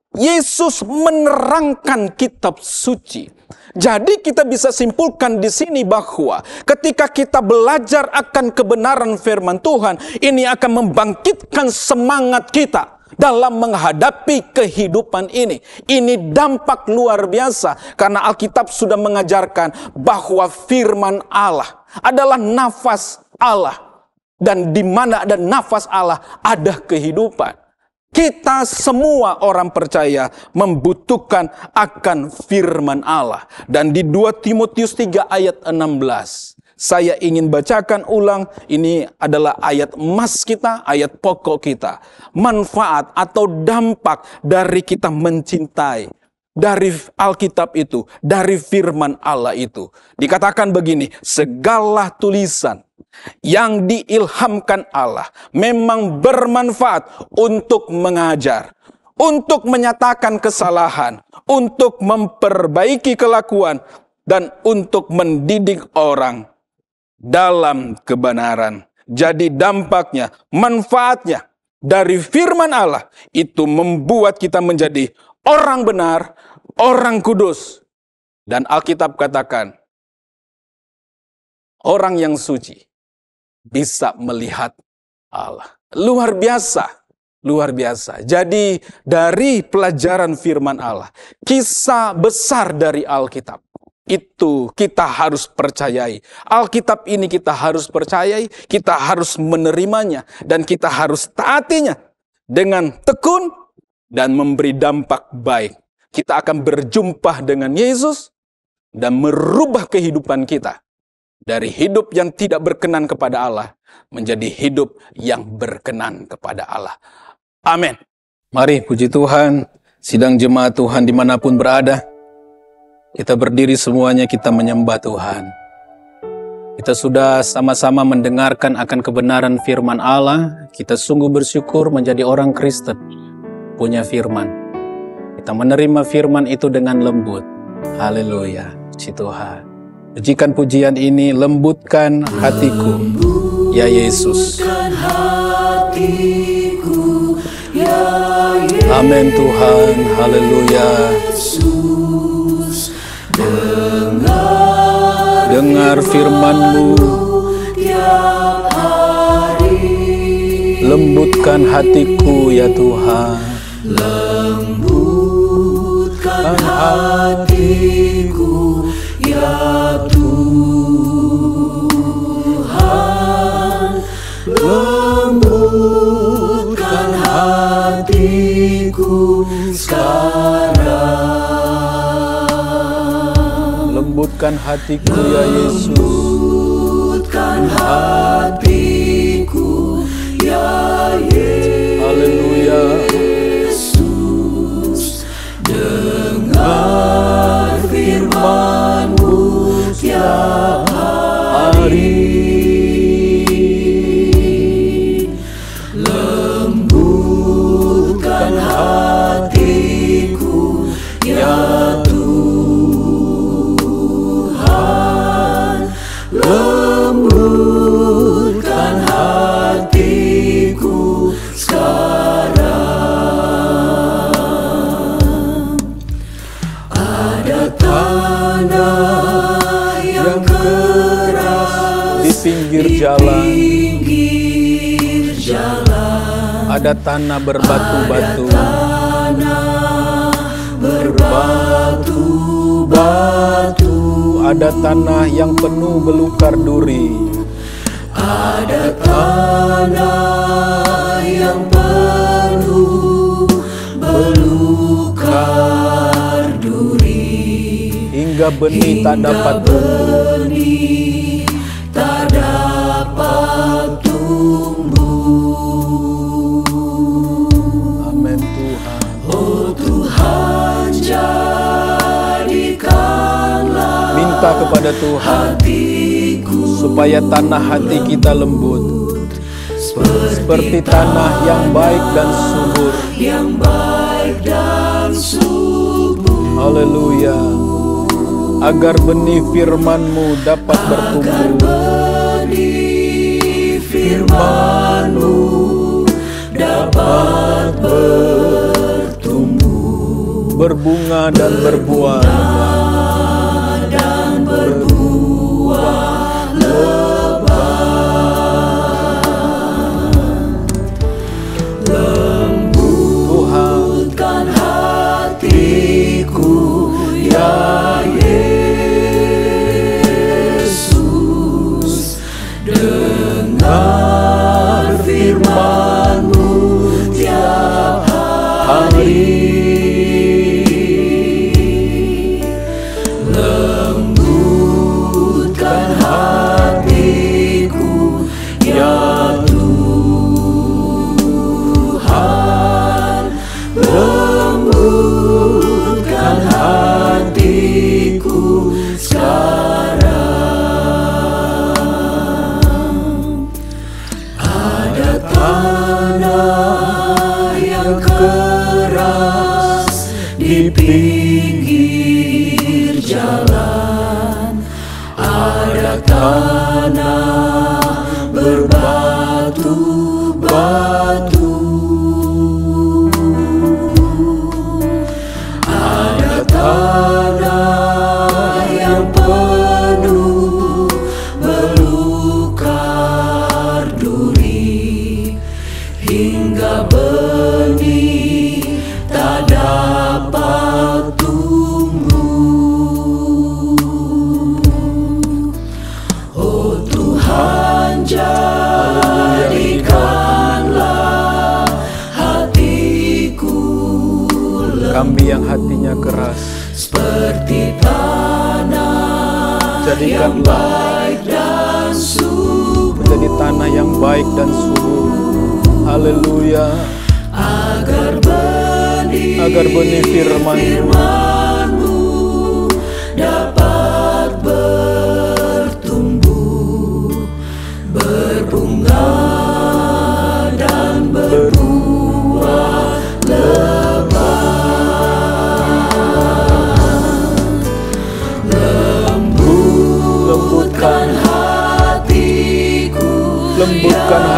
Yesus menerangkan kitab suci. Jadi kita bisa simpulkan di sini bahwa ketika kita belajar akan kebenaran firman Tuhan, ini akan membangkitkan semangat kita dalam menghadapi kehidupan ini. Ini dampak luar biasa karena Alkitab sudah mengajarkan bahwa firman Allah adalah nafas Allah, dan di mana ada nafas Allah ada kehidupan. Kita semua orang percaya membutuhkan akan firman Allah. Dan di 2 Timotius 3 ayat 16. Saya ingin bacakan ulang. Ini adalah ayat emas kita, ayat pokok kita. Manfaat atau dampak dari kita mencintai. Dari Alkitab itu, dari firman Allah itu. Dikatakan begini, segala tulisan yang diilhamkan Allah memang bermanfaat untuk mengajar, untuk menyatakan kesalahan, untuk memperbaiki kelakuan, dan untuk mendidik orang dalam kebenaran. Jadi dampaknya, manfaatnya dari firman Allah itu membuat kita menjadi orang benar, orang kudus. Dan Alkitab katakan, orang yang suci bisa melihat Allah. Luar biasa, luar biasa. Jadi dari pelajaran firman Allah, kisah besar dari Alkitab, itu kita harus percayai. Alkitab ini kita harus percayai, kita harus menerimanya, dan kita harus taatinya dengan tekun dan memberi dampak baik. Kita akan berjumpa dengan Yesus dan merubah kehidupan kita. Dari hidup yang tidak berkenan kepada Allah, menjadi hidup yang berkenan kepada Allah. Amin. Mari puji Tuhan, sidang jemaat Tuhan dimanapun berada, kita berdiri semuanya, kita menyembah Tuhan. Kita sudah sama-sama mendengarkan akan kebenaran firman Allah. Kita sungguh bersyukur menjadi orang Kristen, punya firman. Kita menerima firman itu dengan lembut. Haleluya. Puji Tuhan. Pujikan pujian ini, lembutkan hatiku, ya Yesus. Amin Tuhan, haleluya. Dengar firman-Mu, lembutkan hatiku ya Tuhan. Lembutkan hatiku ya Tuhan. Lembutkan hatiku sekarang. Lembutkan hatiku ya Yesus. Lembutkan hatiku ya Yesus. Haleluya. Yesus, dengar firman-Mu tiap hari. Lembutkan hatiku ya Tuhan. Lembutkan hatiku sekarang. Ada tanah yang keras di pinggir jalan. Ada tanah berbatu-batu. Ada tanah yang penuh belukar duri. Ada tanah yang penuh belukar duri. Hingga benih tak dapat tumbuh. Amin Tuhan. Oh Tuhan, jadikanlah minta kepada Tuhan supaya tanah hati kita lembut seperti tanah yang baik dan subur. Haleluya. Agar benih firman-Mu dapat bertumbuh, berbunga dan berbuah lembutkan hatiku ya Yesus. Dengar firman-Mu tiap hari. Lembutkan hatiku ya Tuhan. Lembutkan hatiku sekarang. Ada tanah yang keras di pinggir jalan. Ada tanah berbatu-batu. Ada tanah yang penuh belukar duri. Hingga benih tak dapat tumbuh. Oh Tuhan, jadikanlah hatiku kami yang hatinya keras seperti tanah yang baik dan subur. Menjadi tanah yang baik dan subur. Haleluya. Agar benih firman-Mu dapat bertumbuh, berbunga dan berbuah lebat.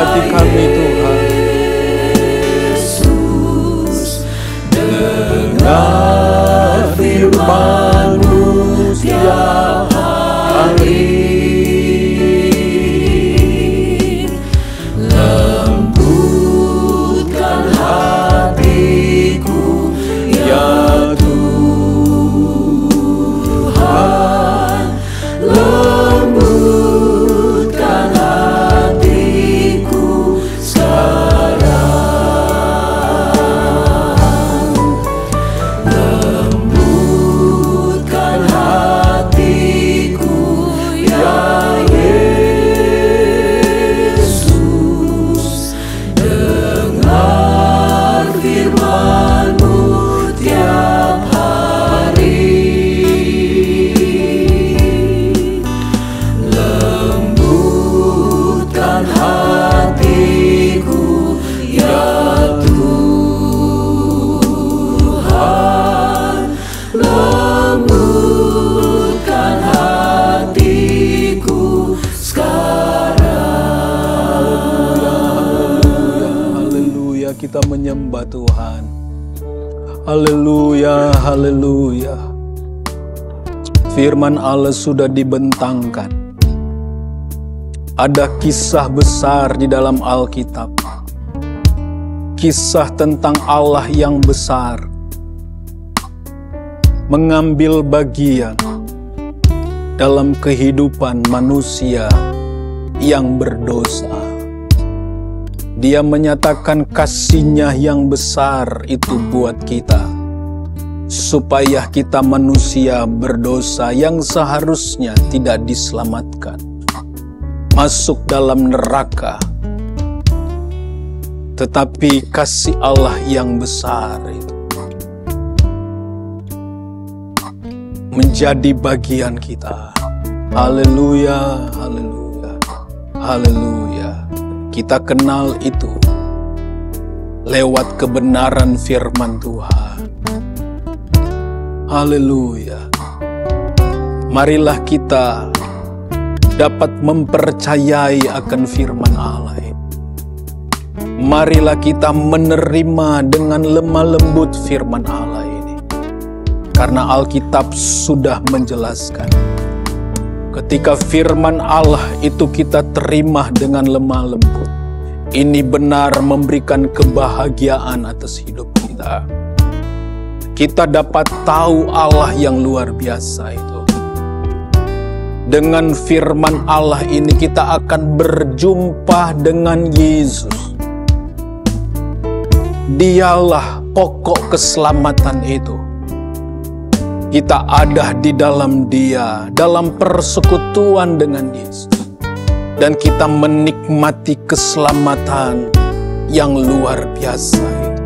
hati kami Tuhan. Dengar firman-Mu setiap hari. Lembutkan hatiku ya Tuhan. Lembutkan hatiku sekarang. Lembutkan hatiku ya Yesus. Dengar firman-Mu tiap hari. Lembutkan hatiku ya Tuhan. Lembutkan hatiku sekarang. Haleluya, kita menyembah Tuhan. Haleluya, haleluya. Firman Allah sudah dibentangkan. Ada kisah besar di dalam Alkitab. Kisah tentang Allah yang besar mengambil bagian dalam kehidupan manusia yang berdosa. Dia menyatakan kasih-Nya yang besar itu buat kita, supaya kita manusia berdosa yang seharusnya tidak diselamatkan, masuk dalam neraka. Tetapi kasih Allah yang besar itu menjadi bagian kita. Haleluya, haleluya, haleluya. Kita kenal itu lewat kebenaran firman Tuhan. Haleluya. Marilah kita dapat mempercayai akan firman Allah. Marilah kita menerima dengan lemah lembut firman Allah ini. Karena Alkitab sudah menjelaskan, ketika firman Allah itu kita terima dengan lemah lembut, ini benar memberikan kebahagiaan atas hidup kita. Kita dapat tahu Allah yang luar biasa itu. Dengan firman Allah ini kita akan berjumpa dengan Yesus. Dialah pokok keselamatan itu. Kita ada di dalam Dia, dalam persekutuan dengan Yesus. Dan kita menikmati keselamatan yang luar biasa itu.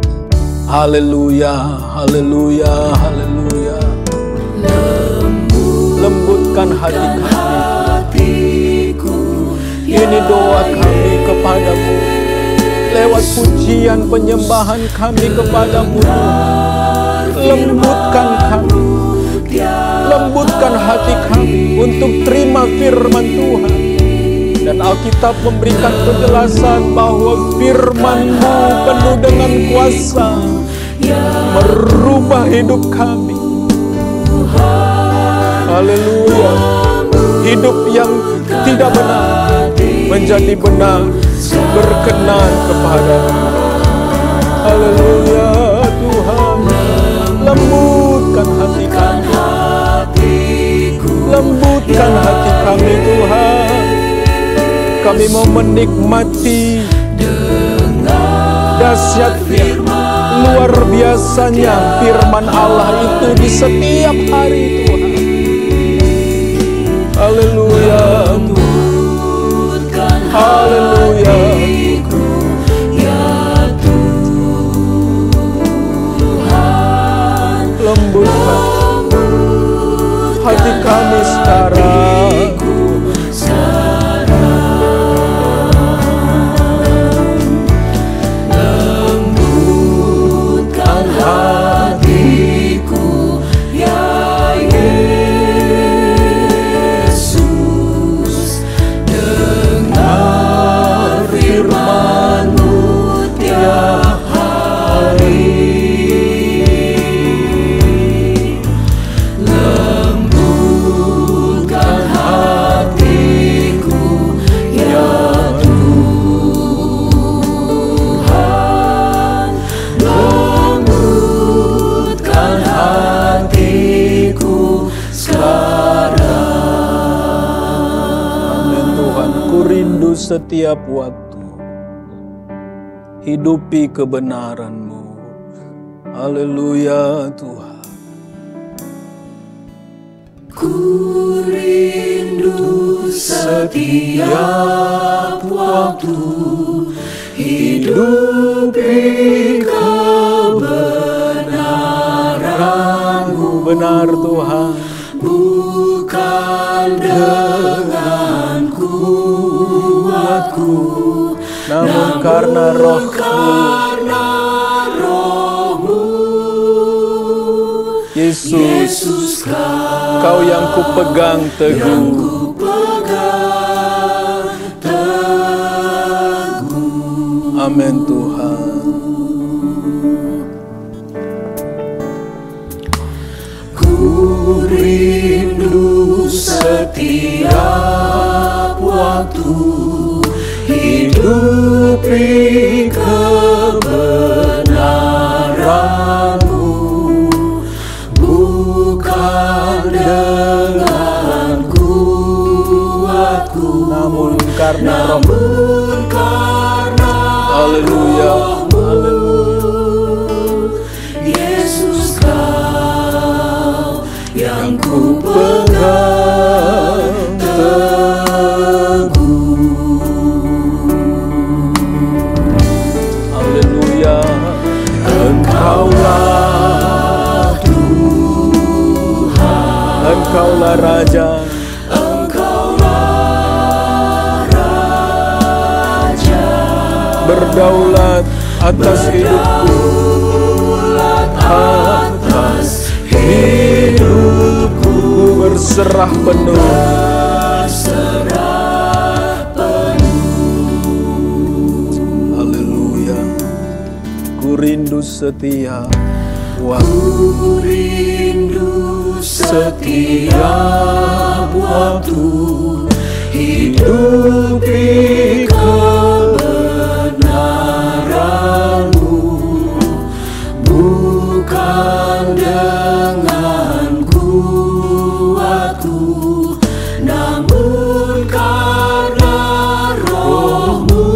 Haleluya, haleluya, haleluya. Lembutkan hati kami. Ini doa kami kepadamu. Lewat pujian penyembahan kami kepadamu. Lembutkan kami. Lembutkan hati kami untuk terima firman Tuhan. Dan Alkitab memberikan penjelasan bahwa firman-Mu penuh dengan kuasa merubah hidup kami. Haleluya. Hidup yang tidak benar menjadi benar, berkenan kepada-Mu. Haleluya Tuhan. Lembutkan hati kami. Lembutkan hati kami Tuhan. Kami mau menikmati dahsyat firman, luar biasanya firman Allah itu di setiap hari Tuhan. Haleluya Tuhan. Haleluya. Lembutkan hati kami sekarang. Lembutkan hatiku ya Yesus. Dengar setiap waktu. Hidupi kebenaran-Mu. Haleluya Tuhan.
Ku rindu setiap waktu hidupi kebenaran-Mu.
Benar Tuhan.
Bukan dengan kuatku,
namun karena
Roh-Mu.
Yesus, Kau yang kupegang teguh. Amin Tuhan.
Ku rindu setiap waktu hidupi kebenaran-Mu, bukan dengan kuatku,
Namun karena
Haleluya. Yesus, Kau yang ku pegang teguh.
Haleluya.
Engkaulah Tuhan,
Engkaulah Raja. Berdaulat atas hidupku.
atas hidupku,
Berserah penuh. Haleluya. Ku rindu setiap waktu.
Ku rindu setiap waktu hidupi kebenaran-Mu, bukan dengan kuatku, namun karena Roh-Mu.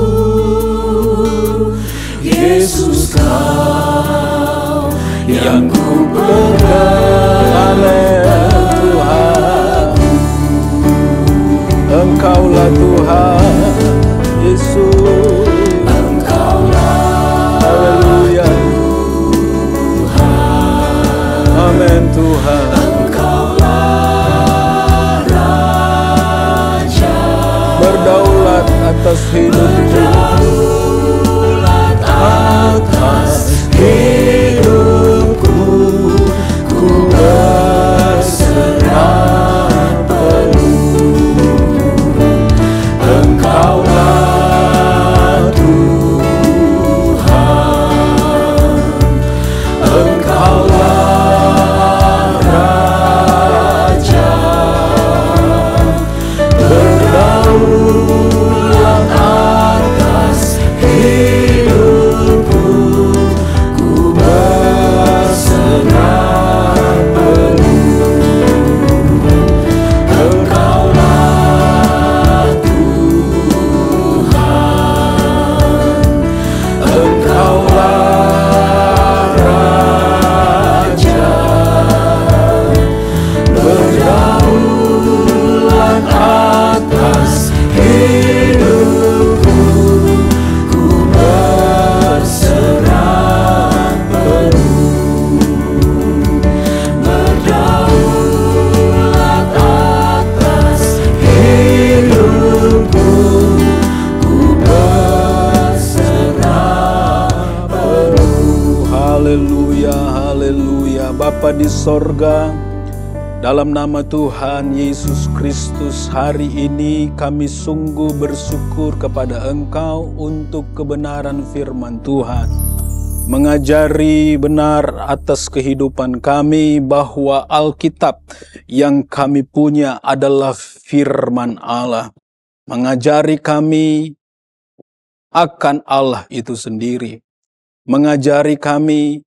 Yesus, Kau yang ku pegang.
Amin Tuhan. Engkaulah Tuhan. Yesus. Haleluya. Amin Tuhan. Berdaulat atas hidupku.
Ku berserah penuh. Engkaulah Tuhan, Engkaulah Raja, berdaulat atas hidupku. Ku berserah penuh. Engkaulah Tuhan, Engkaulah Raja, berdaulat atas hidupku. Ku berserah penuh. Berdaulat atas hidupku. Ku berserah penuh.
Haleluya, haleluya. Bapa di sorga, dalam nama Tuhan Yesus Kristus, hari ini kami sungguh bersyukur kepada Engkau untuk kebenaran firman Tuhan. Mengajari benar atas kehidupan kami bahwa Alkitab yang kami punya adalah firman Allah. Mengajari kami akan Allah itu sendiri. Mengajari kami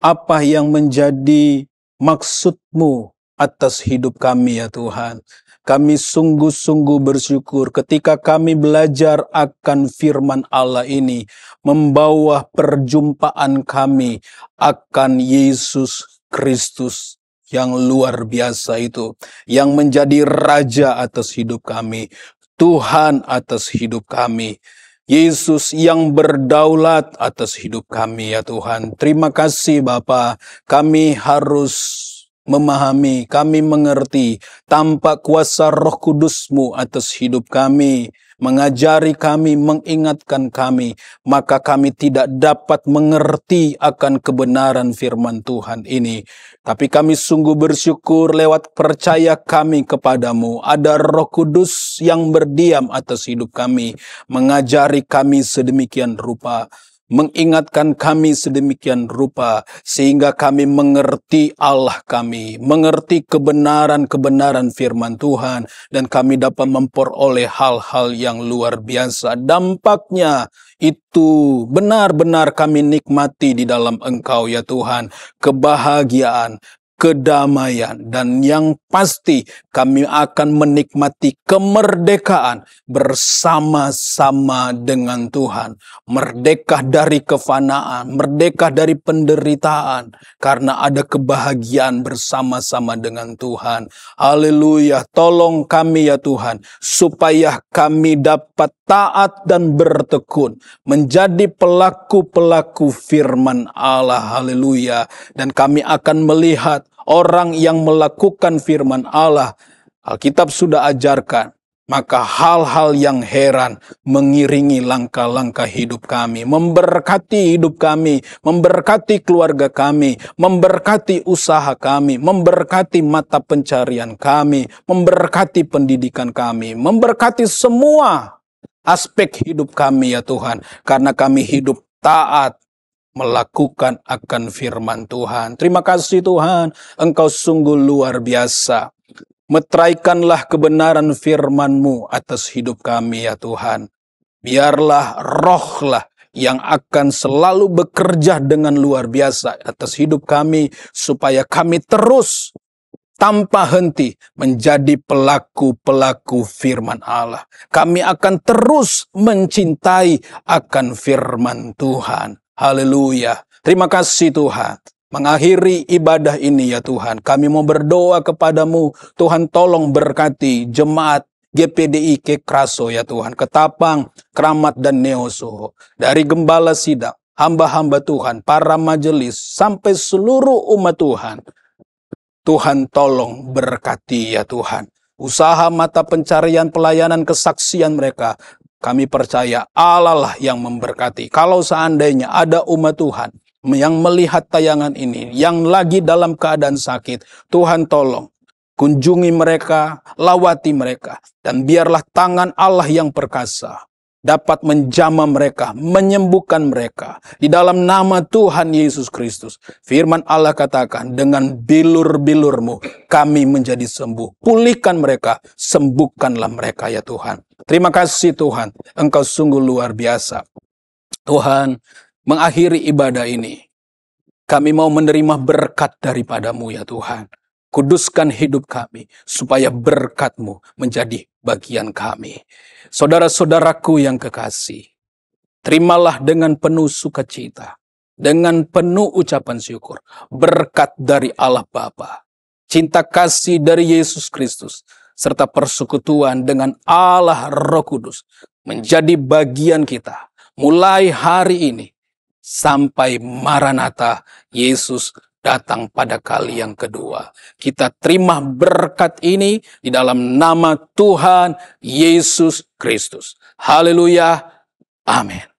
apa yang menjadi maksud-Mu atas hidup kami ya Tuhan. Kami sungguh-sungguh bersyukur ketika kami belajar akan firman Allah ini, membawa perjumpaan kami akan Yesus Kristus yang luar biasa itu, yang menjadi Raja atas hidup kami, Tuhan atas hidup kami, Yesus yang berdaulat atas hidup kami ya Tuhan. Terima kasih Bapa, kami harus memahami, kami mengerti tanpa kuasa Roh Kudus-Mu atas hidup kami, mengajari kami, mengingatkan kami, maka kami tidak dapat mengerti akan kebenaran firman Tuhan ini. Tapi kami sungguh bersyukur lewat percaya kami kepadamu, ada Roh Kudus yang berdiam atas hidup kami, mengajari kami sedemikian rupa, mengingatkan kami sedemikian rupa, sehingga kami mengerti Allah kami, mengerti kebenaran-kebenaran firman Tuhan, dan kami dapat memperoleh hal-hal yang luar biasa. Dampaknya itu benar-benar kami nikmati di dalam Engkau ya Tuhan, kebahagiaan, kedamaian, dan yang pasti kami akan menikmati kemerdekaan bersama-sama dengan Tuhan. Merdeka dari kefanaan, merdeka dari penderitaan, karena ada kebahagiaan bersama-sama dengan Tuhan. Haleluya, tolong kami ya Tuhan, supaya kami dapat taat dan bertekun, menjadi pelaku-pelaku firman Allah. Haleluya, dan kami akan melihat orang yang melakukan firman Allah, Alkitab sudah ajarkan, maka hal-hal yang heran mengiringi langkah-langkah hidup kami, memberkati hidup kami, memberkati keluarga kami, memberkati usaha kami, memberkati mata pencarian kami, memberkati pendidikan kami, memberkati semua aspek hidup kami ya Tuhan, karena kami hidup taat melakukan akan firman Tuhan. Terima kasih Tuhan, Engkau sungguh luar biasa. Meteraikanlah kebenaran firman-Mu atas hidup kami ya Tuhan. Biarlah rohlah yang akan selalu bekerja dengan luar biasa atas hidup kami, supaya kami terus tanpa henti menjadi pelaku-pelaku firman Allah. Kami akan terus mencintai akan firman Tuhan. Haleluya. Terima kasih Tuhan. Mengakhiri ibadah ini ya Tuhan, kami mau berdoa kepadamu, Tuhan tolong berkati jemaat GPDI Kekraso ya Tuhan, Ketapang, Kramat dan Neoso, dari gembala sidang, hamba-hamba Tuhan, para majelis, sampai seluruh umat Tuhan. Tuhan tolong berkati ya Tuhan. Usaha mata pencarian, pelayanan, kesaksian mereka, kami percaya Allah lah yang memberkati. Kalau seandainya ada umat Tuhan yang melihat tayangan ini, yang lagi dalam keadaan sakit, Tuhan tolong kunjungi mereka, lawati mereka, dan biarlah tangan Allah yang perkasa dapat menjamah mereka, menyembuhkan mereka. Di dalam nama Tuhan Yesus Kristus, firman Allah katakan, dengan bilur-bilur-Mu kami menjadi sembuh. Pulihkan mereka, sembuhkanlah mereka ya Tuhan. Terima kasih Tuhan, Engkau sungguh luar biasa. Tuhan, mengakhiri ibadah ini, kami mau menerima berkat daripada-Mu ya Tuhan. Kuduskan hidup kami, supaya berkat-Mu menjadi bagian kami. Saudara-saudaraku yang kekasih, terimalah dengan penuh sukacita, dengan penuh ucapan syukur, berkat dari Allah Bapa, cinta kasih dari Yesus Kristus, serta persekutuan dengan Allah Roh Kudus, menjadi bagian kita, mulai hari ini, sampai Maranatha, Yesus datang pada kali yang kedua. Kita terima berkat ini di dalam nama Tuhan Yesus Kristus. Haleluya. Amin.